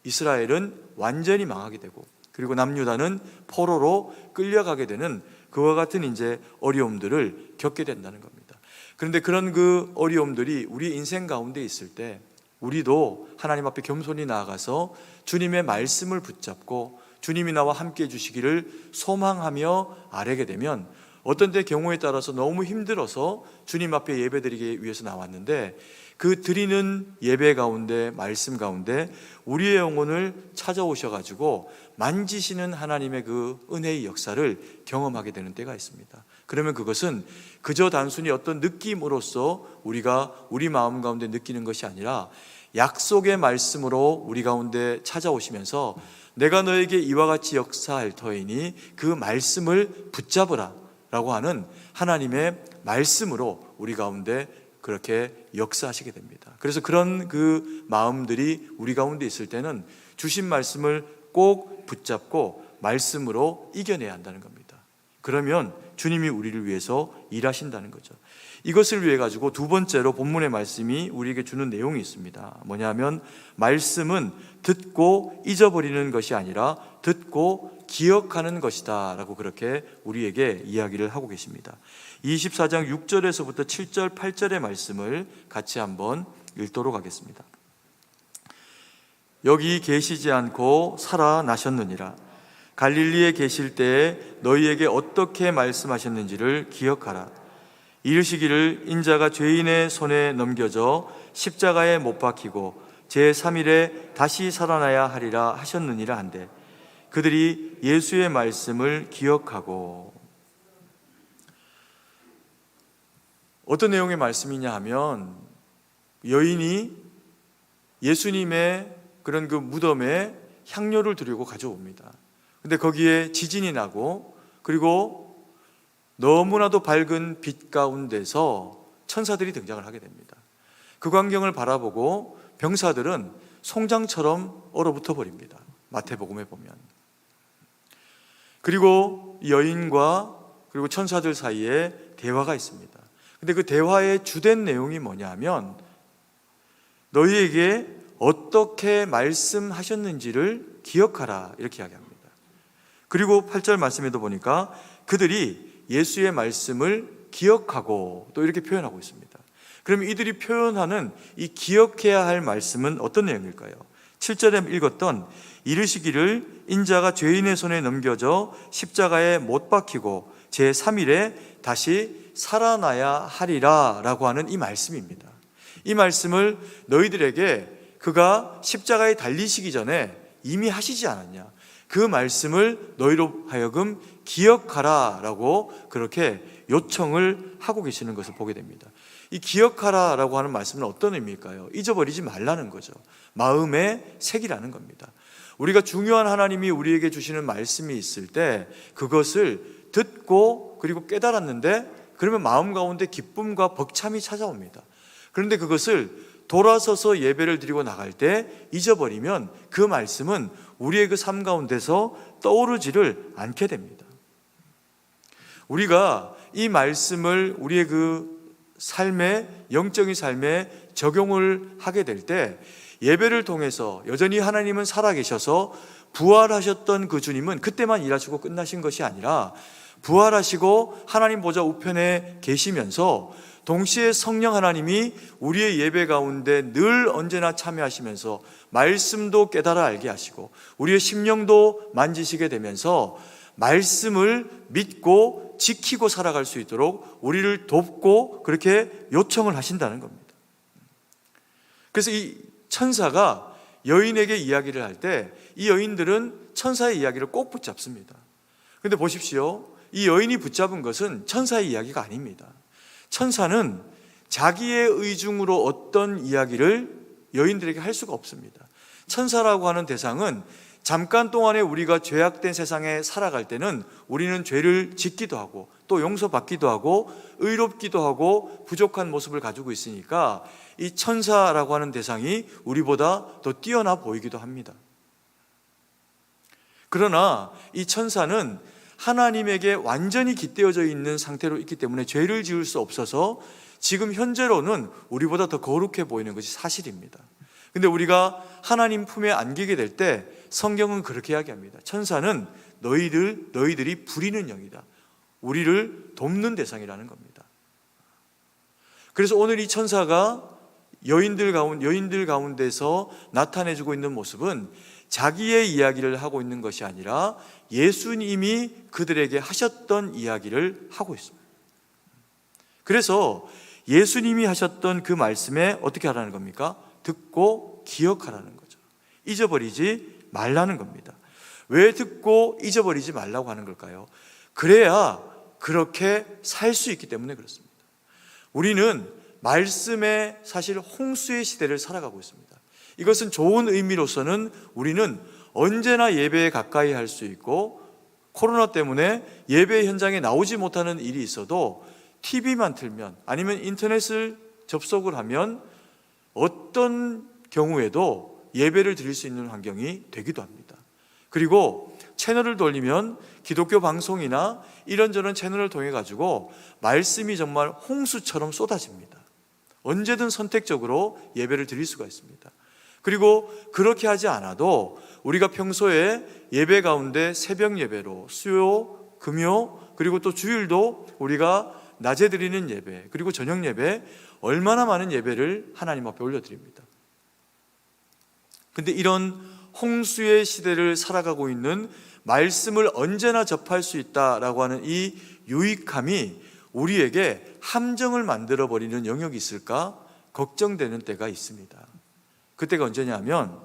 이스라엘은 완전히 망하게 되고 그리고 남유다는 포로로 끌려가게 되는 그와 같은 이제 어려움들을 겪게 된다는 겁니다. 그런데 그런 그 어려움들이 우리 인생 가운데 있을 때 우리도 하나님 앞에 겸손히 나아가서 주님의 말씀을 붙잡고 주님이 나와 함께 해주시기를 소망하며 아뢰게 되면 어떤 때 경우에 따라서 너무 힘들어서 주님 앞에 예배드리기 위해서 나왔는데 그 드리는 예배 가운데 말씀 가운데 우리의 영혼을 찾아오셔가지고 만지시는 하나님의 그 은혜의 역사를 경험하게 되는 때가 있습니다. 그러면 그것은 그저 단순히 어떤 느낌으로써 우리가 우리 마음 가운데 느끼는 것이 아니라 약속의 말씀으로 우리 가운데 찾아오시면서 내가 너에게 이와 같이 역사할 터이니 그 말씀을 붙잡으라 라고 하는 하나님의 말씀으로 우리 가운데 그렇게 역사하시게 됩니다. 그래서 그런 그 마음들이 우리 가운데 있을 때는 주신 말씀을 꼭 붙잡고 말씀으로 이겨내야 한다는 겁니다. 그러면 주님이 우리를 위해서 일하신다는 거죠. 이것을 위해 가지고 두 번째로 본문의 말씀이 우리에게 주는 내용이 있습니다. 뭐냐면 말씀은 듣고 잊어버리는 것이 아니라 듣고 기억하는 것이다 라고 그렇게 우리에게 이야기를 하고 계십니다. 24장 6절에서부터 7절 8절의 말씀을 같이 한번 읽도록 하겠습니다. 여기 계시지 않고 살아나셨느니라. 갈릴리에 계실 때에 너희에게 어떻게 말씀하셨는지를 기억하라. 이르시기를 인자가 죄인의 손에 넘겨져 십자가에 못 박히고 제3일에 다시 살아나야 하리라 하셨느니라 한데 그들이 예수의 말씀을 기억하고. 어떤 내용의 말씀이냐 하면 여인이 예수님의 그런 그 무덤에 향료를 드리고 가져옵니다. 근데 거기에 지진이 나고 그리고 너무나도 밝은 빛 가운데서 천사들이 등장을 하게 됩니다. 그 광경을 바라보고 병사들은 송장처럼 얼어붙어 버립니다. 마태복음에 보면. 그리고 여인과 그리고 천사들 사이에 대화가 있습니다. 근데 그 대화의 주된 내용이 뭐냐 하면 너희에게 어떻게 말씀하셨는지를 기억하라 이렇게 이야기합니다. 그리고 8절 말씀에도 보니까 그들이 예수의 말씀을 기억하고 또 이렇게 표현하고 있습니다. 그럼 이들이 표현하는 이 기억해야 할 말씀은 어떤 내용일까요? 7절에 읽었던 이르시기를 인자가 죄인의 손에 넘겨져 십자가에 못 박히고 제3일에 다시 살아나야 하리라 라고 하는 이 말씀입니다. 이 말씀을 너희들에게 그가 십자가에 달리시기 전에 이미 하시지 않았냐, 그 말씀을 너희로 하여금 기억하라 라고 그렇게 요청을 하고 계시는 것을 보게 됩니다. 이 기억하라 라고 하는 말씀은 어떤 의미일까요? 잊어버리지 말라는 거죠. 마음에 새기라는 겁니다. 우리가 중요한 하나님이 우리에게 주시는 말씀이 있을 때 그것을 듣고 그리고 깨달았는데 그러면 마음 가운데 기쁨과 벅참이 찾아옵니다. 그런데 그것을 돌아서서 예배를 드리고 나갈 때 잊어버리면 그 말씀은 우리의 그 삶 가운데서 떠오르지를 않게 됩니다. 우리가 이 말씀을 우리의 그 삶에, 영적인 삶에 적용을 하게 될 때 예배를 통해서 여전히 하나님은 살아계셔서 부활하셨던 그 주님은 그때만 일하시고 끝나신 것이 아니라 부활하시고 하나님 보좌 우편에 계시면서 동시에 성령 하나님이 우리의 예배 가운데 늘 언제나 참여하시면서 말씀도 깨달아 알게 하시고 우리의 심령도 만지시게 되면서 말씀을 믿고 지키고 살아갈 수 있도록 우리를 돕고 그렇게 요청을 하신다는 겁니다. 그래서 이 천사가 여인에게 이야기를 할 때 이 여인들은 천사의 이야기를 꼭 붙잡습니다. 그런데 보십시오. 이 여인이 붙잡은 것은 천사의 이야기가 아닙니다. 천사는 자기의 의중으로 어떤 이야기를 여인들에게 할 수가 없습니다. 천사라고 하는 대상은 잠깐 동안에 우리가 죄악된 세상에 살아갈 때는 우리는 죄를 짓기도 하고 또 용서받기도 하고 의롭기도 하고 부족한 모습을 가지고 있으니까 이 천사라고 하는 대상이 우리보다 더 뛰어나 보이기도 합니다. 그러나 이 천사는 하나님에게 완전히 깃대어져 있는 상태로 있기 때문에 죄를 지을 수 없어서 지금 현재로는 우리보다 더 거룩해 보이는 것이 사실입니다. 근데 우리가 하나님 품에 안기게 될 때 성경은 그렇게 이야기합니다. 천사는 너희들이 부리는 영이다. 우리를 돕는 대상이라는 겁니다. 그래서 오늘 이 천사가 여인들 가운데서 나타내주고 있는 모습은 자기의 이야기를 하고 있는 것이 아니라 예수님이 그들에게 하셨던 이야기를 하고 있습니다. 그래서 예수님이 하셨던 그 말씀에 어떻게 하라는 겁니까? 듣고 기억하라는 거죠. 잊어버리지 말라는 겁니다. 왜 듣고 잊어버리지 말라고 하는 걸까요? 그래야 그렇게 살 수 있기 때문에 그렇습니다. 우리는 말씀의 사실 홍수의 시대를 살아가고 있습니다. 이것은 좋은 의미로서는 우리는 언제나 예배에 가까이 할 수 있고 코로나 때문에 예배 현장에 나오지 못하는 일이 있어도 TV만 틀면 아니면 인터넷을 접속을 하면 어떤 경우에도 예배를 드릴 수 있는 환경이 되기도 합니다. 그리고 채널을 돌리면 기독교 방송이나 이런저런 채널을 통해 가지고 말씀이 정말 홍수처럼 쏟아집니다. 언제든 선택적으로 예배를 드릴 수가 있습니다. 그리고 그렇게 하지 않아도 우리가 평소에 예배 가운데 새벽 예배로 수요, 금요, 그리고 또 주일도 우리가 낮에 드리는 예배, 그리고 저녁 예배, 얼마나 많은 예배를 하나님 앞에 올려드립니다. 근데 이런 홍수의 시대를 살아가고 있는 말씀을 언제나 접할 수 있다라고 하는 이 유익함이 우리에게 함정을 만들어버리는 영역이 있을까 걱정되는 때가 있습니다. 그때가 언제냐면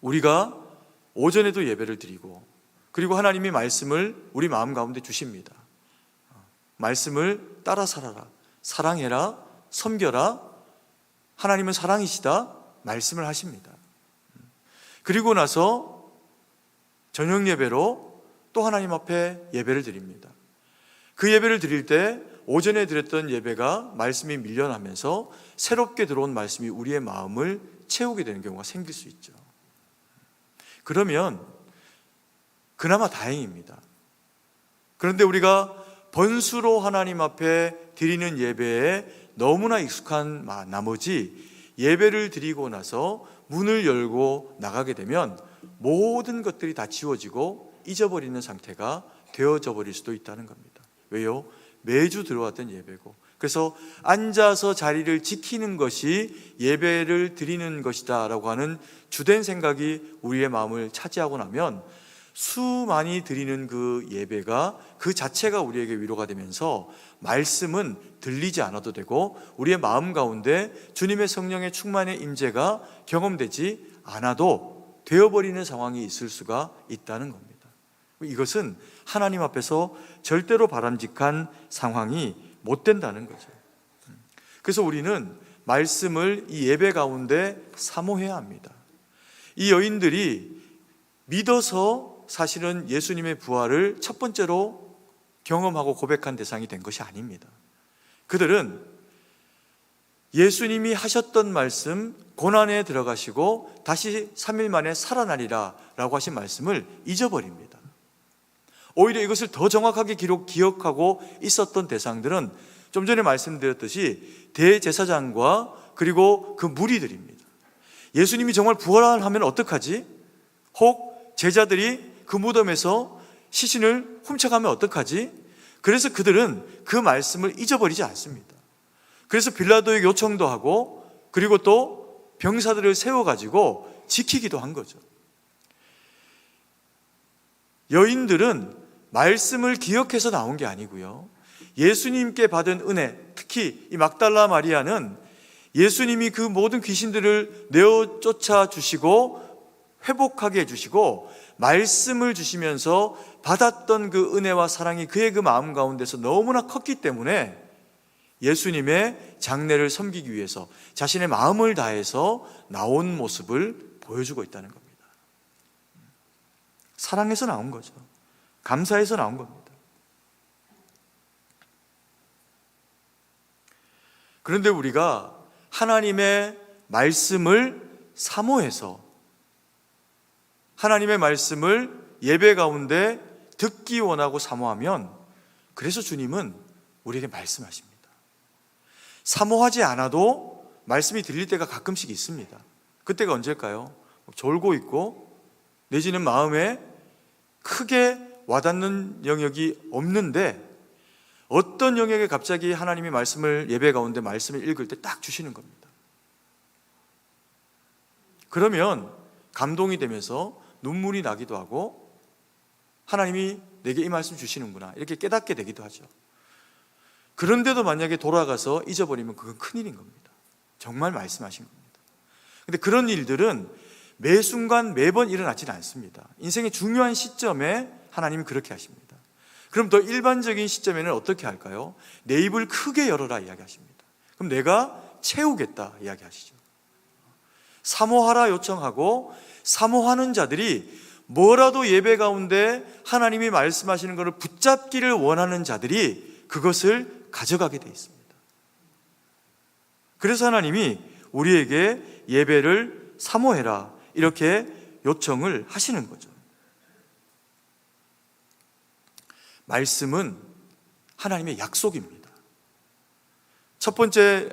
우리가 오전에도 예배를 드리고 그리고 하나님이 말씀을 우리 마음 가운데 주십니다. 말씀을 따라 살아라, 사랑해라, 섬겨라, 하나님은 사랑이시다 말씀을 하십니다. 그리고 나서 저녁 예배로 또 하나님 앞에 예배를 드립니다. 그 예배를 드릴 때 오전에 드렸던 예배가 말씀이 밀려나면서 새롭게 들어온 말씀이 우리의 마음을 채우게 되는 경우가 생길 수 있죠. 그러면 그나마 다행입니다. 그런데 우리가 번수로 하나님 앞에 드리는 예배에 너무나 익숙한 나머지 예배를 드리고 나서 문을 열고 나가게 되면 모든 것들이 다 지워지고 잊어버리는 상태가 되어져 버릴 수도 있다는 겁니다. 왜요? 매주 들어왔던 예배고, 그래서 앉아서 자리를 지키는 것이 예배를 드리는 것이다 라고 하는 주된 생각이 우리의 마음을 차지하고 나면 수많이 드리는 그 예배가 그 자체가 우리에게 위로가 되면서 말씀은 들리지 않아도 되고 우리의 마음 가운데 주님의 성령의 충만의 임재가 경험되지 않아도 되어버리는 상황이 있을 수가 있다는 겁니다. 이것은 하나님 앞에서 절대로 바람직한 상황이 못 된다는 거죠. 그래서 우리는 말씀을 이 예배 가운데 사모해야 합니다. 이 여인들이 믿어서 사실은 예수님의 부활을 첫 번째로 경험하고 고백한 대상이 된 것이 아닙니다. 그들은 예수님이 하셨던 말씀, 고난에 들어가시고 다시 3일 만에 살아나리라 라고 하신 말씀을 잊어버립니다. 오히려 이것을 더 정확하게 기억하고 있었던 대상들은 좀 전에 말씀드렸듯이 대제사장과 그리고 그 무리들입니다. 예수님이 정말 부활하면 어떡하지? 혹 제자들이 그 무덤에서 시신을 훔쳐가면 어떡하지? 그래서 그들은 그 말씀을 잊어버리지 않습니다. 그래서 빌라도에게 요청도 하고 그리고 또 병사들을 세워가지고 지키기도 한 거죠. 여인들은 말씀을 기억해서 나온 게 아니고요, 예수님께 받은 은혜, 특히 이 막달라 마리아는 예수님이 그 모든 귀신들을 내어 쫓아 주시고 회복하게 해주시고 말씀을 주시면서 받았던 그 은혜와 사랑이 그의 그 마음 가운데서 너무나 컸기 때문에 예수님의 장례를 섬기기 위해서 자신의 마음을 다해서 나온 모습을 보여주고 있다는 겁니다. 사랑해서 나온 거죠. 감사해서 나온 겁니다. 그런데 우리가 하나님의 말씀을 사모해서 하나님의 말씀을 예배 가운데 듣기 원하고 사모하면, 그래서 주님은 우리에게 말씀하십니다. 사모하지 않아도 말씀이 들릴 때가 가끔씩 있습니다. 그때가 언제일까요? 졸고 있고 내지는 마음에 크게 와닿는 영역이 없는데 어떤 영역에 갑자기 하나님이 말씀을, 예배 가운데 말씀을 읽을 때 딱 주시는 겁니다. 그러면 감동이 되면서 눈물이 나기도 하고, 하나님이 내게 이 말씀 주시는구나 이렇게 깨닫게 되기도 하죠. 그런데도 만약에 돌아가서 잊어버리면 그건 큰일인 겁니다. 정말 말씀하신 겁니다. 근데 그런 일들은 매 순간 매번 일어나지는 않습니다. 인생의 중요한 시점에 하나님이 그렇게 하십니다. 그럼 더 일반적인 시점에는 어떻게 할까요? 내 입을 크게 열어라 이야기하십니다. 그럼 내가 채우겠다 이야기하시죠. 사모하라 요청하고, 사모하는 자들이, 뭐라도 예배 가운데 하나님이 말씀하시는 것을 붙잡기를 원하는 자들이 그것을 가져가게 되어 있습니다. 그래서 하나님이 우리에게 예배를 사모해라 이렇게 요청을 하시는 거죠. 말씀은 하나님의 약속입니다. 첫 번째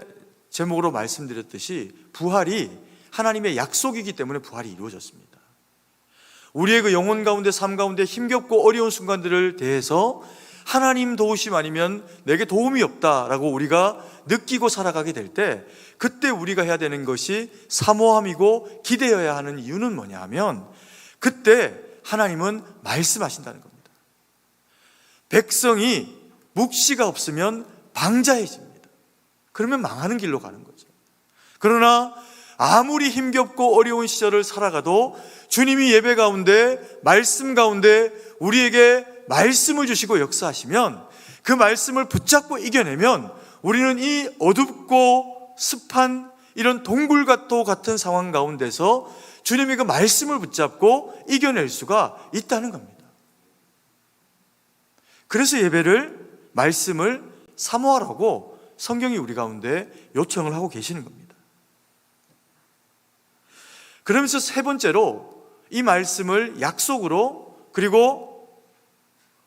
제목으로 말씀드렸듯이 부활이 하나님의 약속이기 때문에 부활이 이루어졌습니다. 우리의 그 영혼 가운데, 삶 가운데 힘겹고 어려운 순간들을 대해서 하나님 도우심 아니면 내게 도움이 없다라고 우리가 느끼고 살아가게 될 때, 그때 우리가 해야 되는 것이 사모함이고 기대어야 하는 이유는 뭐냐 하면, 그때 하나님은 말씀하신다는 겁니다. 백성이 묵시가 없으면 방자해집니다. 그러면 망하는 길로 가는 거죠. 그러나 아무리 힘겹고 어려운 시절을 살아가도 주님이 예배 가운데, 말씀 가운데 우리에게 말씀을 주시고 역사하시면, 그 말씀을 붙잡고 이겨내면 우리는 이 어둡고 습한 이런 동굴과도 같은 상황 가운데서 주님의 그 말씀을 붙잡고 이겨낼 수가 있다는 겁니다. 그래서 예배를, 말씀을 사모하라고 성경이 우리 가운데 요청을 하고 계시는 겁니다. 그러면서 세 번째로 이 말씀을 약속으로, 그리고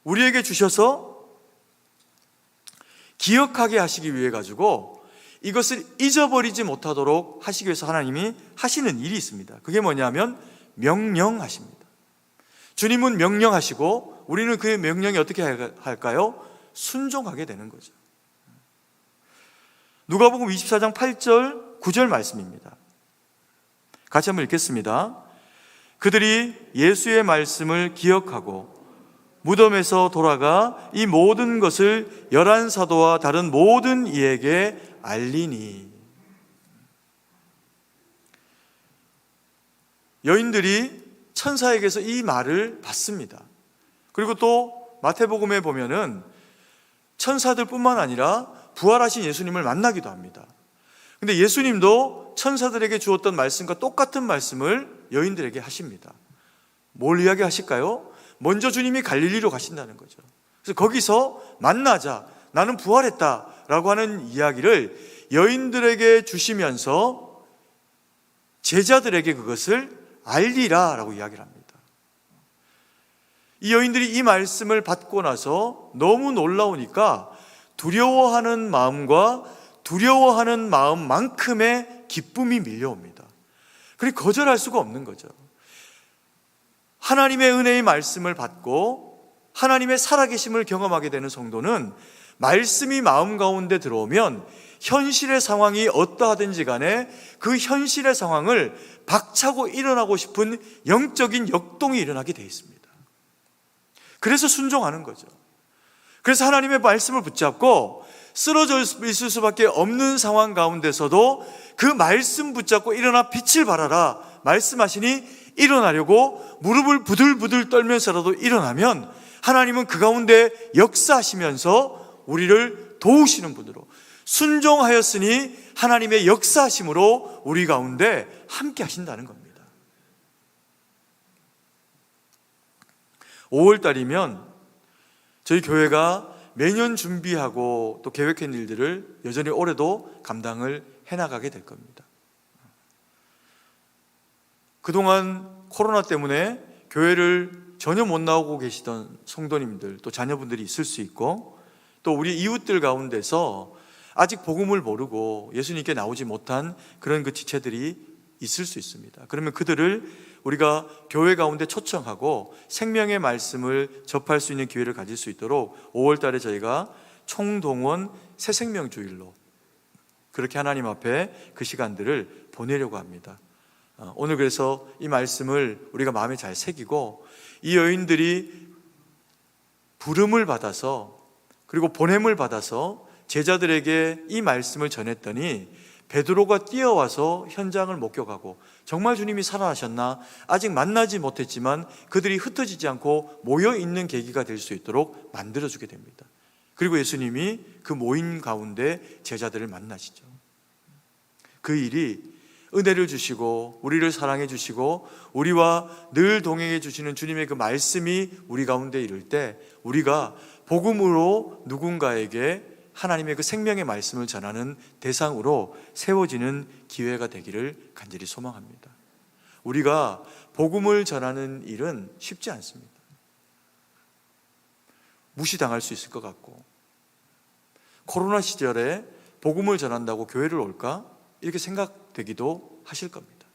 우리에게 주셔서 기억하게 하시기 위해 가지고 이것을 잊어버리지 못하도록 하시기 위해서 하나님이 하시는 일이 있습니다. 그게 뭐냐면 명령하십니다. 주님은 명령하시고 우리는 그 명령에 어떻게 할까요? 순종하게 되는 거죠. 누가복음 24장 8절 9절 말씀입니다. 같이 한번 읽겠습니다. 그들이 예수의 말씀을 기억하고 무덤에서 돌아가 이 모든 것을 11사도와 다른 모든 이에게 알리니. 여인들이 천사에게서 이 말을 받습니다. 그리고 또 마태복음에 보면은 천사들 뿐만 아니라 부활하신 예수님을 만나기도 합니다. 근데 예수님도 천사들에게 주었던 말씀과 똑같은 말씀을 여인들에게 하십니다. 뭘 이야기하실까요? 먼저 주님이 갈릴리로 가신다는 거죠. 그래서 거기서 만나자, 나는 부활했다라고 하는 이야기를 여인들에게 주시면서 제자들에게 그것을 알리라라고 이야기를 합니다. 이 여인들이 이 말씀을 받고 나서 너무 놀라우니까 두려워하는 마음과 두려워하는 마음만큼의 기쁨이 밀려옵니다. 그리고 거절할 수가 없는 거죠. 하나님의 은혜의 말씀을 받고 하나님의 살아계심을 경험하게 되는 성도는 말씀이 마음 가운데 들어오면 현실의 상황이 어떠하든지 간에 그 현실의 상황을 박차고 일어나고 싶은 영적인 역동이 일어나게 되어 있습니다. 그래서 순종하는 거죠. 그래서 하나님의 말씀을 붙잡고 쓰러져 있을 수밖에 없는 상황 가운데서도 그 말씀 붙잡고 일어나 빛을 발하라 말씀하시니 일어나려고 무릎을 부들부들 떨면서라도 일어나면 하나님은 그 가운데 역사하시면서 우리를 도우시는 분으로, 순종하였으니 하나님의 역사하심으로 우리 가운데 함께 하신다는 겁니다. 5월달이면 저희 교회가 매년 준비하고 또 계획한 일들을 여전히 올해도 감당을 해나가게 될 겁니다. 그동안 코로나 때문에 교회를 전혀 못 나오고 계시던 성도님들, 또 자녀분들이 있을 수 있고, 또 우리 이웃들 가운데서 아직 복음을 모르고 예수님께 나오지 못한 그런 그 지체들이 있을 수 있습니다. 그러면 그들을 우리가 교회 가운데 초청하고 생명의 말씀을 접할 수 있는 기회를 가질 수 있도록 5월 달에 저희가 총동원 새생명주일로 그렇게 하나님 앞에 그 시간들을 보내려고 합니다. 오늘 그래서 이 말씀을 우리가 마음에 잘 새기고, 이 여인들이 부름을 받아서 그리고 보냄을 받아서 제자들에게 이 말씀을 전했더니 베드로가 뛰어와서 현장을 목격하고 정말 주님이 살아나셨나 아직 만나지 못했지만 그들이 흩어지지 않고 모여있는 계기가 될 수 있도록 만들어주게 됩니다. 그리고 예수님이 그 모인 가운데 제자들을 만나시죠. 그 일이 은혜를 주시고 우리를 사랑해 주시고 우리와 늘 동행해 주시는 주님의 그 말씀이 우리 가운데 이를 때 우리가 복음으로 누군가에게 하나님의 그 생명의 말씀을 전하는 대상으로 세워지는 기회가 되기를 간절히 소망합니다. 우리가 복음을 전하는 일은 쉽지 않습니다. 무시당할 수 있을 것 같고, 코로나 시절에 복음을 전한다고 교회를 올까? 이렇게 생각되기도 하실 겁니다.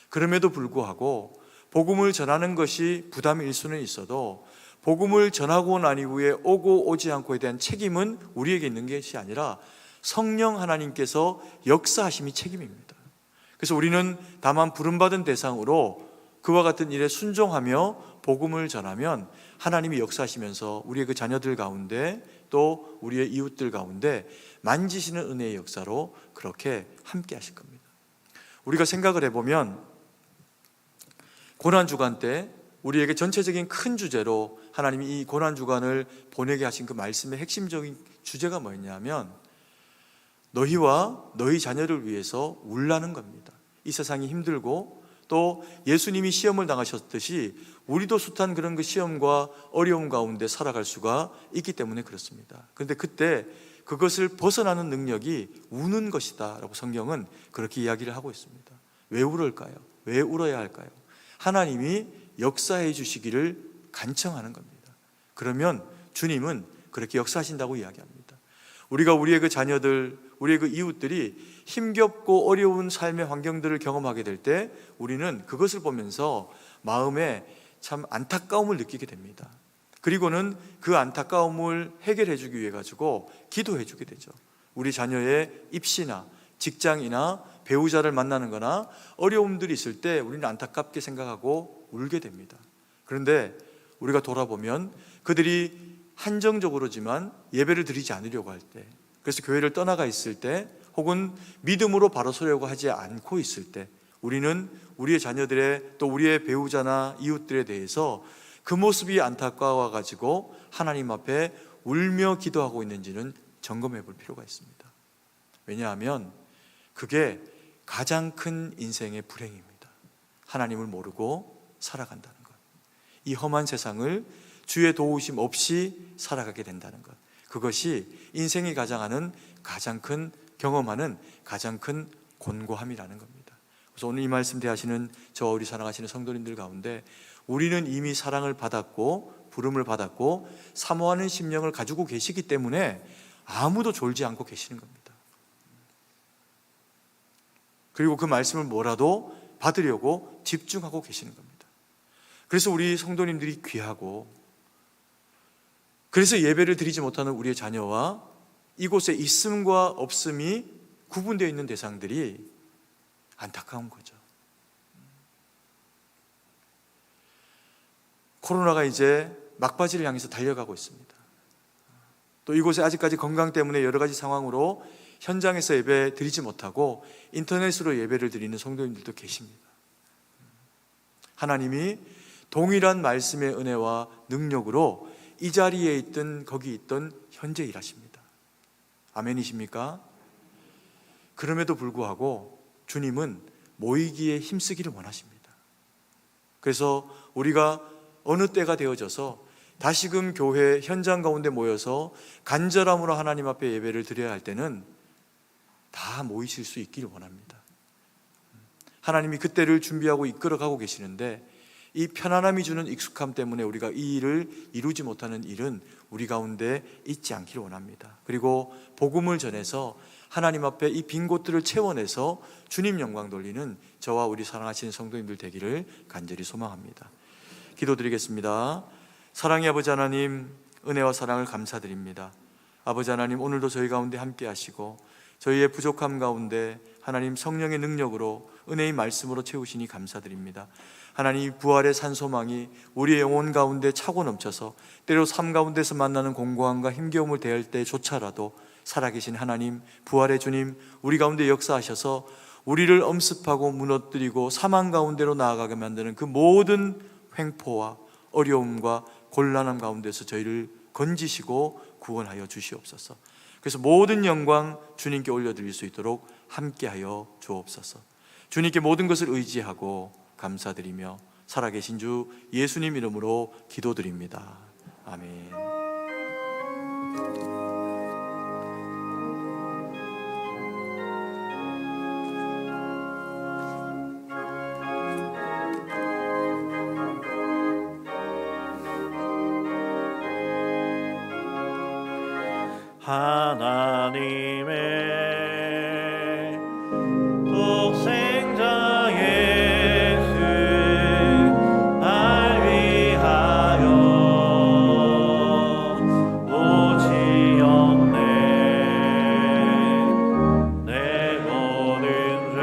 그럼에도 불구하고 복음을 전하는 것이 부담일 수는 있어도 복음을 전하고 난 이후에 오고 오지 않고에 대한 책임은 우리에게 있는 것이 아니라 성령 하나님께서 역사하심이 책임입니다. 그래서 우리는 다만 부름받은 대상으로 그와 같은 일에 순종하며 복음을 전하면 하나님이 역사하시면서 우리의 그 자녀들 가운데 또 우리의 이웃들 가운데 만지시는 은혜의 역사로 그렇게 함께 하실 겁니다. 우리가 생각을 해보면 고난주간 때 우리에게 전체적인 큰 주제로 하나님이 이 고난주간을 보내게 하신 그 말씀의 핵심적인 주제가 뭐였냐면 너희와 너희 자녀를 위해서 울라는 겁니다. 이 세상이 힘들고 또 예수님이 시험을 당하셨듯이 우리도 숱한 그런 그 시험과 어려움 가운데 살아갈 수가 있기 때문에 그렇습니다. 그런데 그때 그것을 벗어나는 능력이 우는 것이다 라고 성경은 그렇게 이야기를 하고 있습니다. 왜 울을까요? 왜 울어야 할까요? 하나님이 역사해 주시기를 간청하는 겁니다. 그러면 주님은 그렇게 역사하신다고 이야기합니다. 우리가 우리의 그 자녀들, 우리의 그 이웃들이 힘겹고 어려운 삶의 환경들을 경험하게 될 때 우리는 그것을 보면서 마음에 참 안타까움을 느끼게 됩니다. 그리고는 그 안타까움을 해결해 주기 위해 가지고 기도해 주게 되죠. 우리 자녀의 입시나 직장이나 배우자를 만나는 거나 어려움들이 있을 때 우리는 안타깝게 생각하고 울게 됩니다. 그런데 우리가 돌아보면 그들이 한정적으로지만 예배를 드리지 않으려고 할 때, 그래서 교회를 떠나가 있을 때 혹은 믿음으로 바로 서려고 하지 않고 있을 때 우리는 우리의 자녀들의 또 우리의 배우자나 이웃들에 대해서 그 모습이 안타까워 가지고 하나님 앞에 울며 기도하고 있는지는 점검해 볼 필요가 있습니다. 왜냐하면 그게 가장 큰 인생의 불행입니다. 하나님을 모르고 살아간다는 것, 이 험한 세상을 주의 도우심 없이 살아가게 된다는 것, 그것이 인생이 가장 큰 경험하는 가장 큰 곤고함이라는 겁니다. 그래서 오늘 이 말씀 대하시는 저와 우리 사랑하시는 성도님들 가운데 우리는 이미 사랑을 받았고 부름을 받았고 사모하는 심령을 가지고 계시기 때문에 아무도 졸지 않고 계시는 겁니다. 그리고 그 말씀을 뭐라도 받으려고 집중하고 계시는 겁니다. 그래서 우리 성도님들이 귀하고, 그래서 예배를 드리지 못하는 우리의 자녀와 이곳에 있음과 없음이 구분되어 있는 대상들이 안타까운 거죠. 코로나가 이제 막바지를 향해서 달려가고 있습니다. 또 이곳에 아직까지 건강 때문에 여러 가지 상황으로 현장에서 예배 드리지 못하고 인터넷으로 예배를 드리는 성도님들도 계십니다. 하나님이 동일한 말씀의 은혜와 능력으로 이 자리에 있든 거기 있든 현재 일하십니다. 아멘이십니까? 그럼에도 불구하고 주님은 모이기에 힘쓰기를 원하십니다. 그래서 우리가 어느 때가 되어져서 다시금 교회 현장 가운데 모여서 간절함으로 하나님 앞에 예배를 드려야 할 때는 다 모이실 수 있기를 원합니다. 하나님이 그때를 준비하고 이끌어가고 계시는데 이 편안함이 주는 익숙함 때문에 우리가 이 일을 이루지 못하는 일은 우리 가운데 있지 않기를 원합니다. 그리고 복음을 전해서 하나님 앞에 이 빈 곳들을 채워내서 주님 영광 돌리는 저와 우리 사랑하시는 성도님들 되기를 간절히 소망합니다. 기도드리겠습니다. 사랑의 아버지 하나님, 은혜와 사랑을 감사드립니다. 아버지 하나님, 오늘도 저희 가운데 함께 하시고 저희의 부족함 가운데 하나님 성령의 능력으로 은혜의 말씀으로 채우시니 감사드립니다. 하나님, 부활의 산소망이 우리의 영혼 가운데 차고 넘쳐서 때로 삶 가운데서 만나는 공고함과 힘겨움을 대할 때조차라도 살아계신 하나님, 부활의 주님, 우리 가운데 역사하셔서 우리를 엄습하고 무너뜨리고 사망 가운데로 나아가게 만드는 그 모든 횡포와 어려움과 곤란함 가운데서 저희를 건지시고 구원하여 주시옵소서. 그래서 모든 영광 주님께 올려드릴 수 있도록 함께하여 주옵소서. 주님께 모든 것을 의지하고 감사드리며 살아계신 주 예수님 이름으로 기도드립니다. 아멘. 하나님의 독생자 예수 날 위하여 오시었네. 내 모든 죄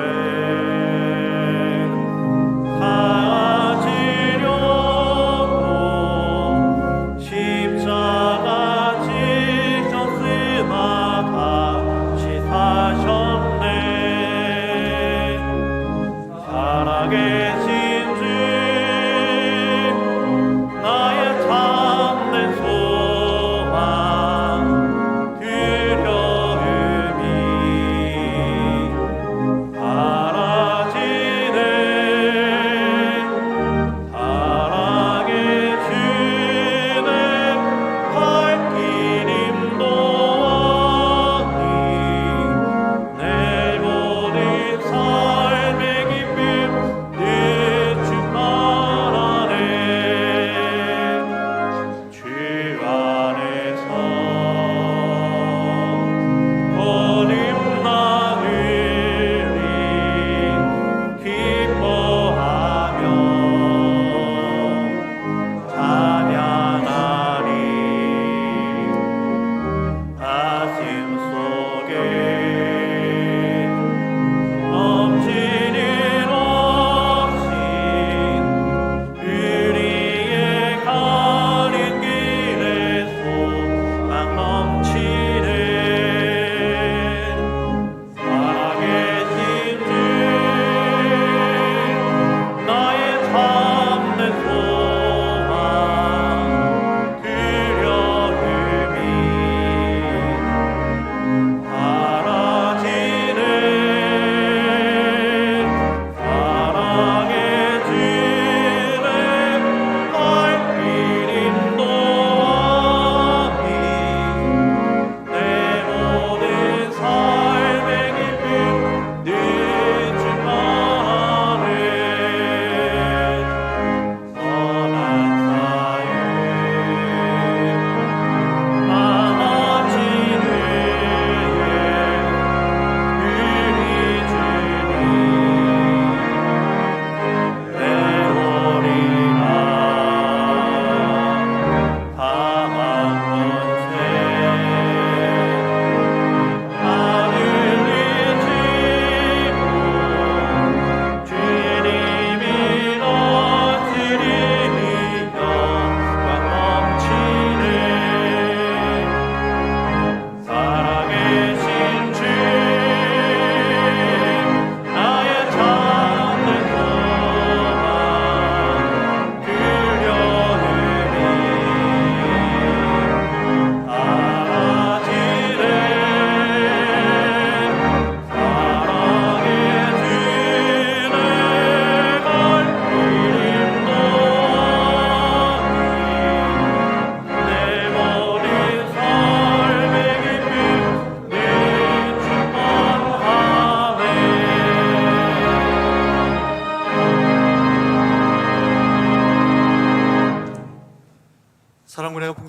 사지려고 십자가 지셨으나 다시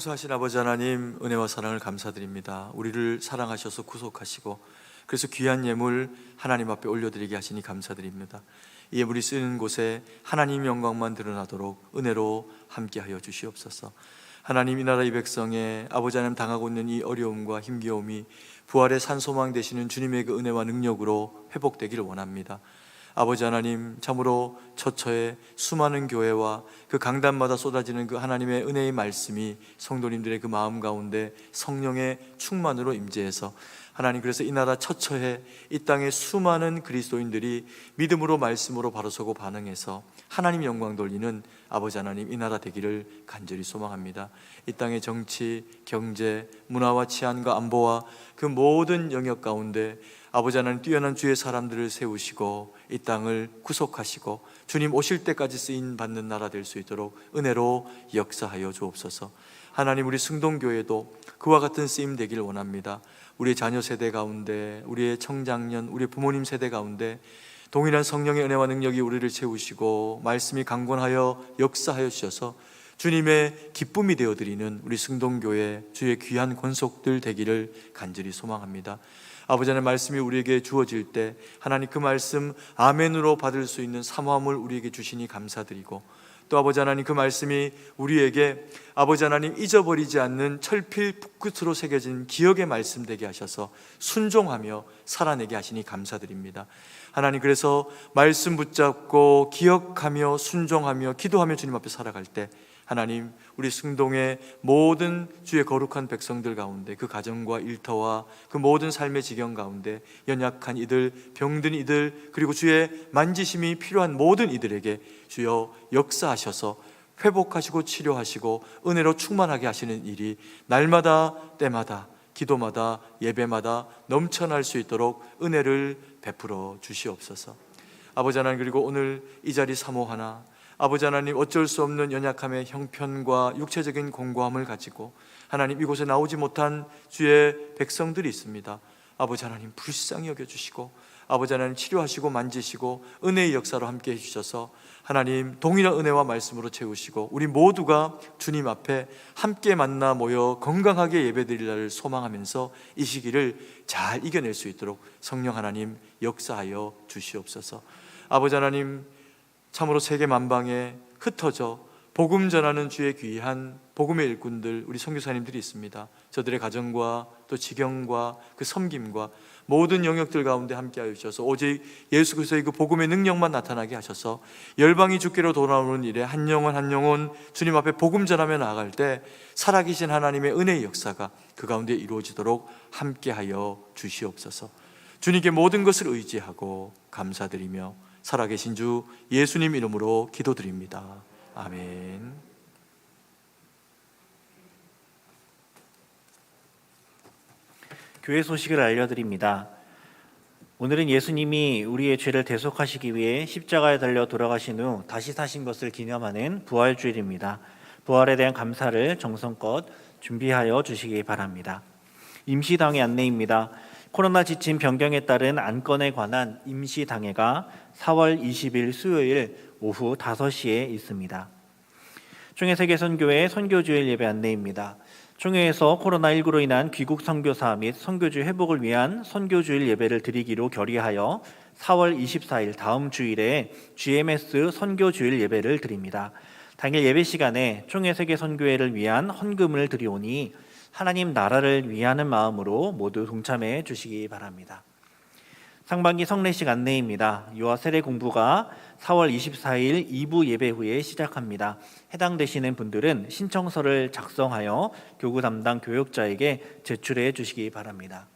용서하신 아버지 하나님, 은혜와 사랑을 감사드립니다. 우리를 사랑하셔서 구속하시고 그래서 귀한 예물 하나님 앞에 올려드리게 하시니 감사드립니다. 이 예물이 쓰는 곳에 하나님 영광만 드러나도록 은혜로 함께하여 주시옵소서. 하나님, 이 나라 이 백성의 아버지 하나님 당하고 있는 이 어려움과 힘겨움이 부활의 산소망 되시는 주님의 그 은혜와 능력으로 회복되기를 원합니다. 아버지 하나님, 참으로 처처에 수많은 교회와 그 강단마다 쏟아지는 그 하나님의 은혜의 말씀이 성도님들의 그 마음 가운데 성령의 충만으로 임재해서 하나님, 그래서 이 나라 처처에 이 땅의 수많은 그리스도인들이 믿음으로 말씀으로 바로서고 반응해서 하나님 영광 돌리는 아버지 하나님, 이 나라 되기를 간절히 소망합니다. 이 땅의 정치, 경제, 문화와 치안과 안보와 그 모든 영역 가운데 아버지 하나님, 뛰어난 주의 사람들을 세우시고 이 땅을 구속하시고 주님 오실 때까지 쓰임 받는 나라 될 수 있도록 은혜로 역사하여 주옵소서. 하나님, 우리 승동교회도 그와 같은 쓰임 되기를 원합니다. 우리의 자녀 세대 가운데, 우리의 청장년, 우리의 부모님 세대 가운데 동일한 성령의 은혜와 능력이 우리를 채우시고 말씀이 강권하여 역사하여 주셔서 주님의 기쁨이 되어드리는 우리 승동교회 주의 귀한 권속들 되기를 간절히 소망합니다. 아버지 하나님, 말씀이 우리에게 주어질 때 하나님 그 말씀 아멘으로 받을 수 있는 사모함을 우리에게 주시니 감사드리고, 또 아버지 하나님 그 말씀이 우리에게 아버지 하나님 잊어버리지 않는 철필 붓끝으로 새겨진 기억의 말씀 되게 하셔서 순종하며 살아내게 하시니 감사드립니다. 하나님, 그래서 말씀 붙잡고 기억하며 순종하며 기도하며 주님 앞에 살아갈 때 하나님, 우리 승동의 모든 주의 거룩한 백성들 가운데 그 가정과 일터와 그 모든 삶의 지경 가운데 연약한 이들, 병든 이들, 그리고 주의 만지심이 필요한 모든 이들에게 주여 역사하셔서 회복하시고 치료하시고 은혜로 충만하게 하시는 일이 날마다 때마다 기도마다 예배마다 넘쳐날 수 있도록 은혜를 베풀어 주시옵소서. 아버지 하나님, 그리고 오늘 이 자리 사모하나 아버지 하나님, 어쩔 수 없는 연약함의 형편과 육체적인 공고함을 가지고 하나님 이곳에 나오지 못한 주의 백성들이 있습니다. 아버지 하나님, 불쌍히 여겨주시고 아버지 하나님 치료하시고 만지시고 은혜의 역사로 함께 해주셔서 하나님 동일한 은혜와 말씀으로 채우시고 우리 모두가 주님 앞에 함께 만나 모여 건강하게 예배드릴 날을 소망하면서 이 시기를 잘 이겨낼 수 있도록 성령 하나님 역사하여 주시옵소서. 아버지 하나님, 참으로 세계 만방에 흩어져 복음 전하는 주의 귀한 복음의 일꾼들, 우리 선교사님들이 있습니다. 저들의 가정과 또 지경과 그 섬김과 모든 영역들 가운데 함께하여 주셔서 오직 예수 그리스도의 그 복음의 능력만 나타나게 하셔서 열방이 주께로 돌아오는 일에 한 영혼 한 영혼 주님 앞에 복음 전하며 나아갈 때 살아계신 하나님의 은혜의 역사가 그 가운데 이루어지도록 함께하여 주시옵소서. 주님께 모든 것을 의지하고 감사드리며 살아계신 주 예수님 이름으로 기도드립니다. 아멘. 교회 소식을 알려드립니다. 오늘은 예수님이 우리의 죄를 대속하시기 위해 십자가에 달려 돌아가신 후 다시 사신 것을 기념하는 부활주일입니다. 부활에 대한 감사를 정성껏 준비하여 주시기 바랍니다. 임시당회 안내입니다. 코로나 지침 변경에 따른 안건에 관한 임시당회가 4월 20일 수요일 오후 5시에 있습니다. 총회세계선교회 선교주일 예배 안내입니다. 총회에서 코로나19로 인한 귀국 선교사 및 선교주 회복을 위한 선교주일 예배를 드리기로 결의하여 4월 24일 다음 주일에 GMS 선교주일 예배를 드립니다. 당일 예배 시간에 총회세계선교회를 위한 헌금을 드리오니 하나님 나라를 위하는 마음으로 모두 동참해 주시기 바랍니다. 상반기 성례식 안내입니다. 유아 세례 공부가 4월 24일 2부 예배 후에 시작합니다. 해당되시는 분들은 신청서를 작성하여 교구 담당 교역자에게 제출해 주시기 바랍니다.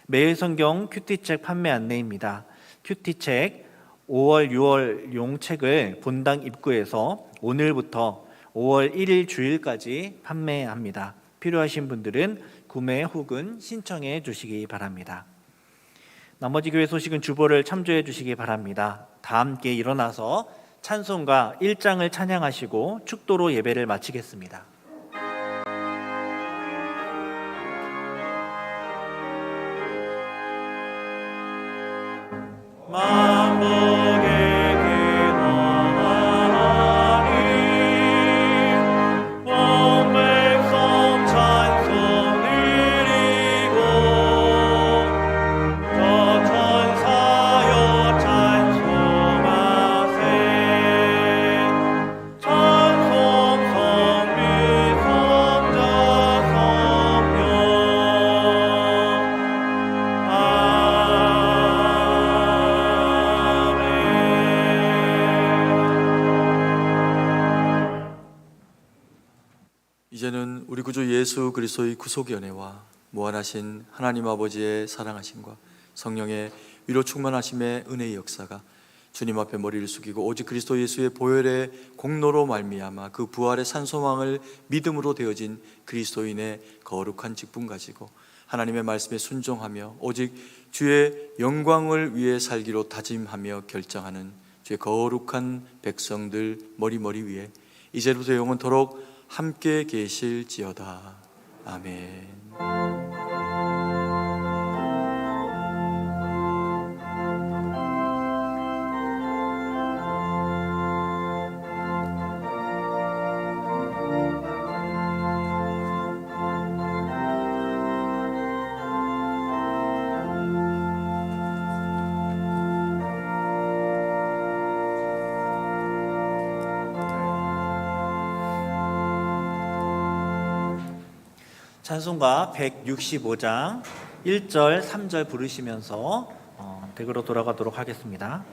매일 성경 큐티책 판매 안내입니다. 큐티책 5월 6월용 책을 본당 입구에서 오늘부터 5월 1일 주일까지 판매합니다. 필요하신 분들은 구매 혹은 신청해 주시기 바랍니다. 나머지 교회 소식은 주보를 참조해 주시기 바랍니다. 다 함께 일어나서 찬송가 1장을 찬양하시고 축도로 예배를 마치겠습니다. 만복의 기도하나님 온 백성 구주 예수 그리스도의 구속 연회와 무한하신 하나님 아버지의 사랑하심과 성령의 위로 충만하심의 은혜의 역사가 주님 앞에 머리를 숙이고 오직 그리스도 예수의 보혈의 공로로 말미암아 그 부활의 산소망을 믿음으로 되어진 그리스도인의 거룩한 직분 가지고 하나님의 말씀에 순종하며 오직 주의 영광을 위해 살기로 다짐하며 결정하는 주의 거룩한 백성들 머리 위에 이제부터 영원토록 함께 계실지어다. 아멘. 찬송가 165장 1절, 3절 부르시면서 댁으로 돌아가도록 하겠습니다.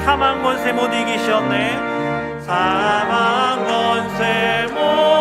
사망 권세 못 이기셨네. 사망 권세 못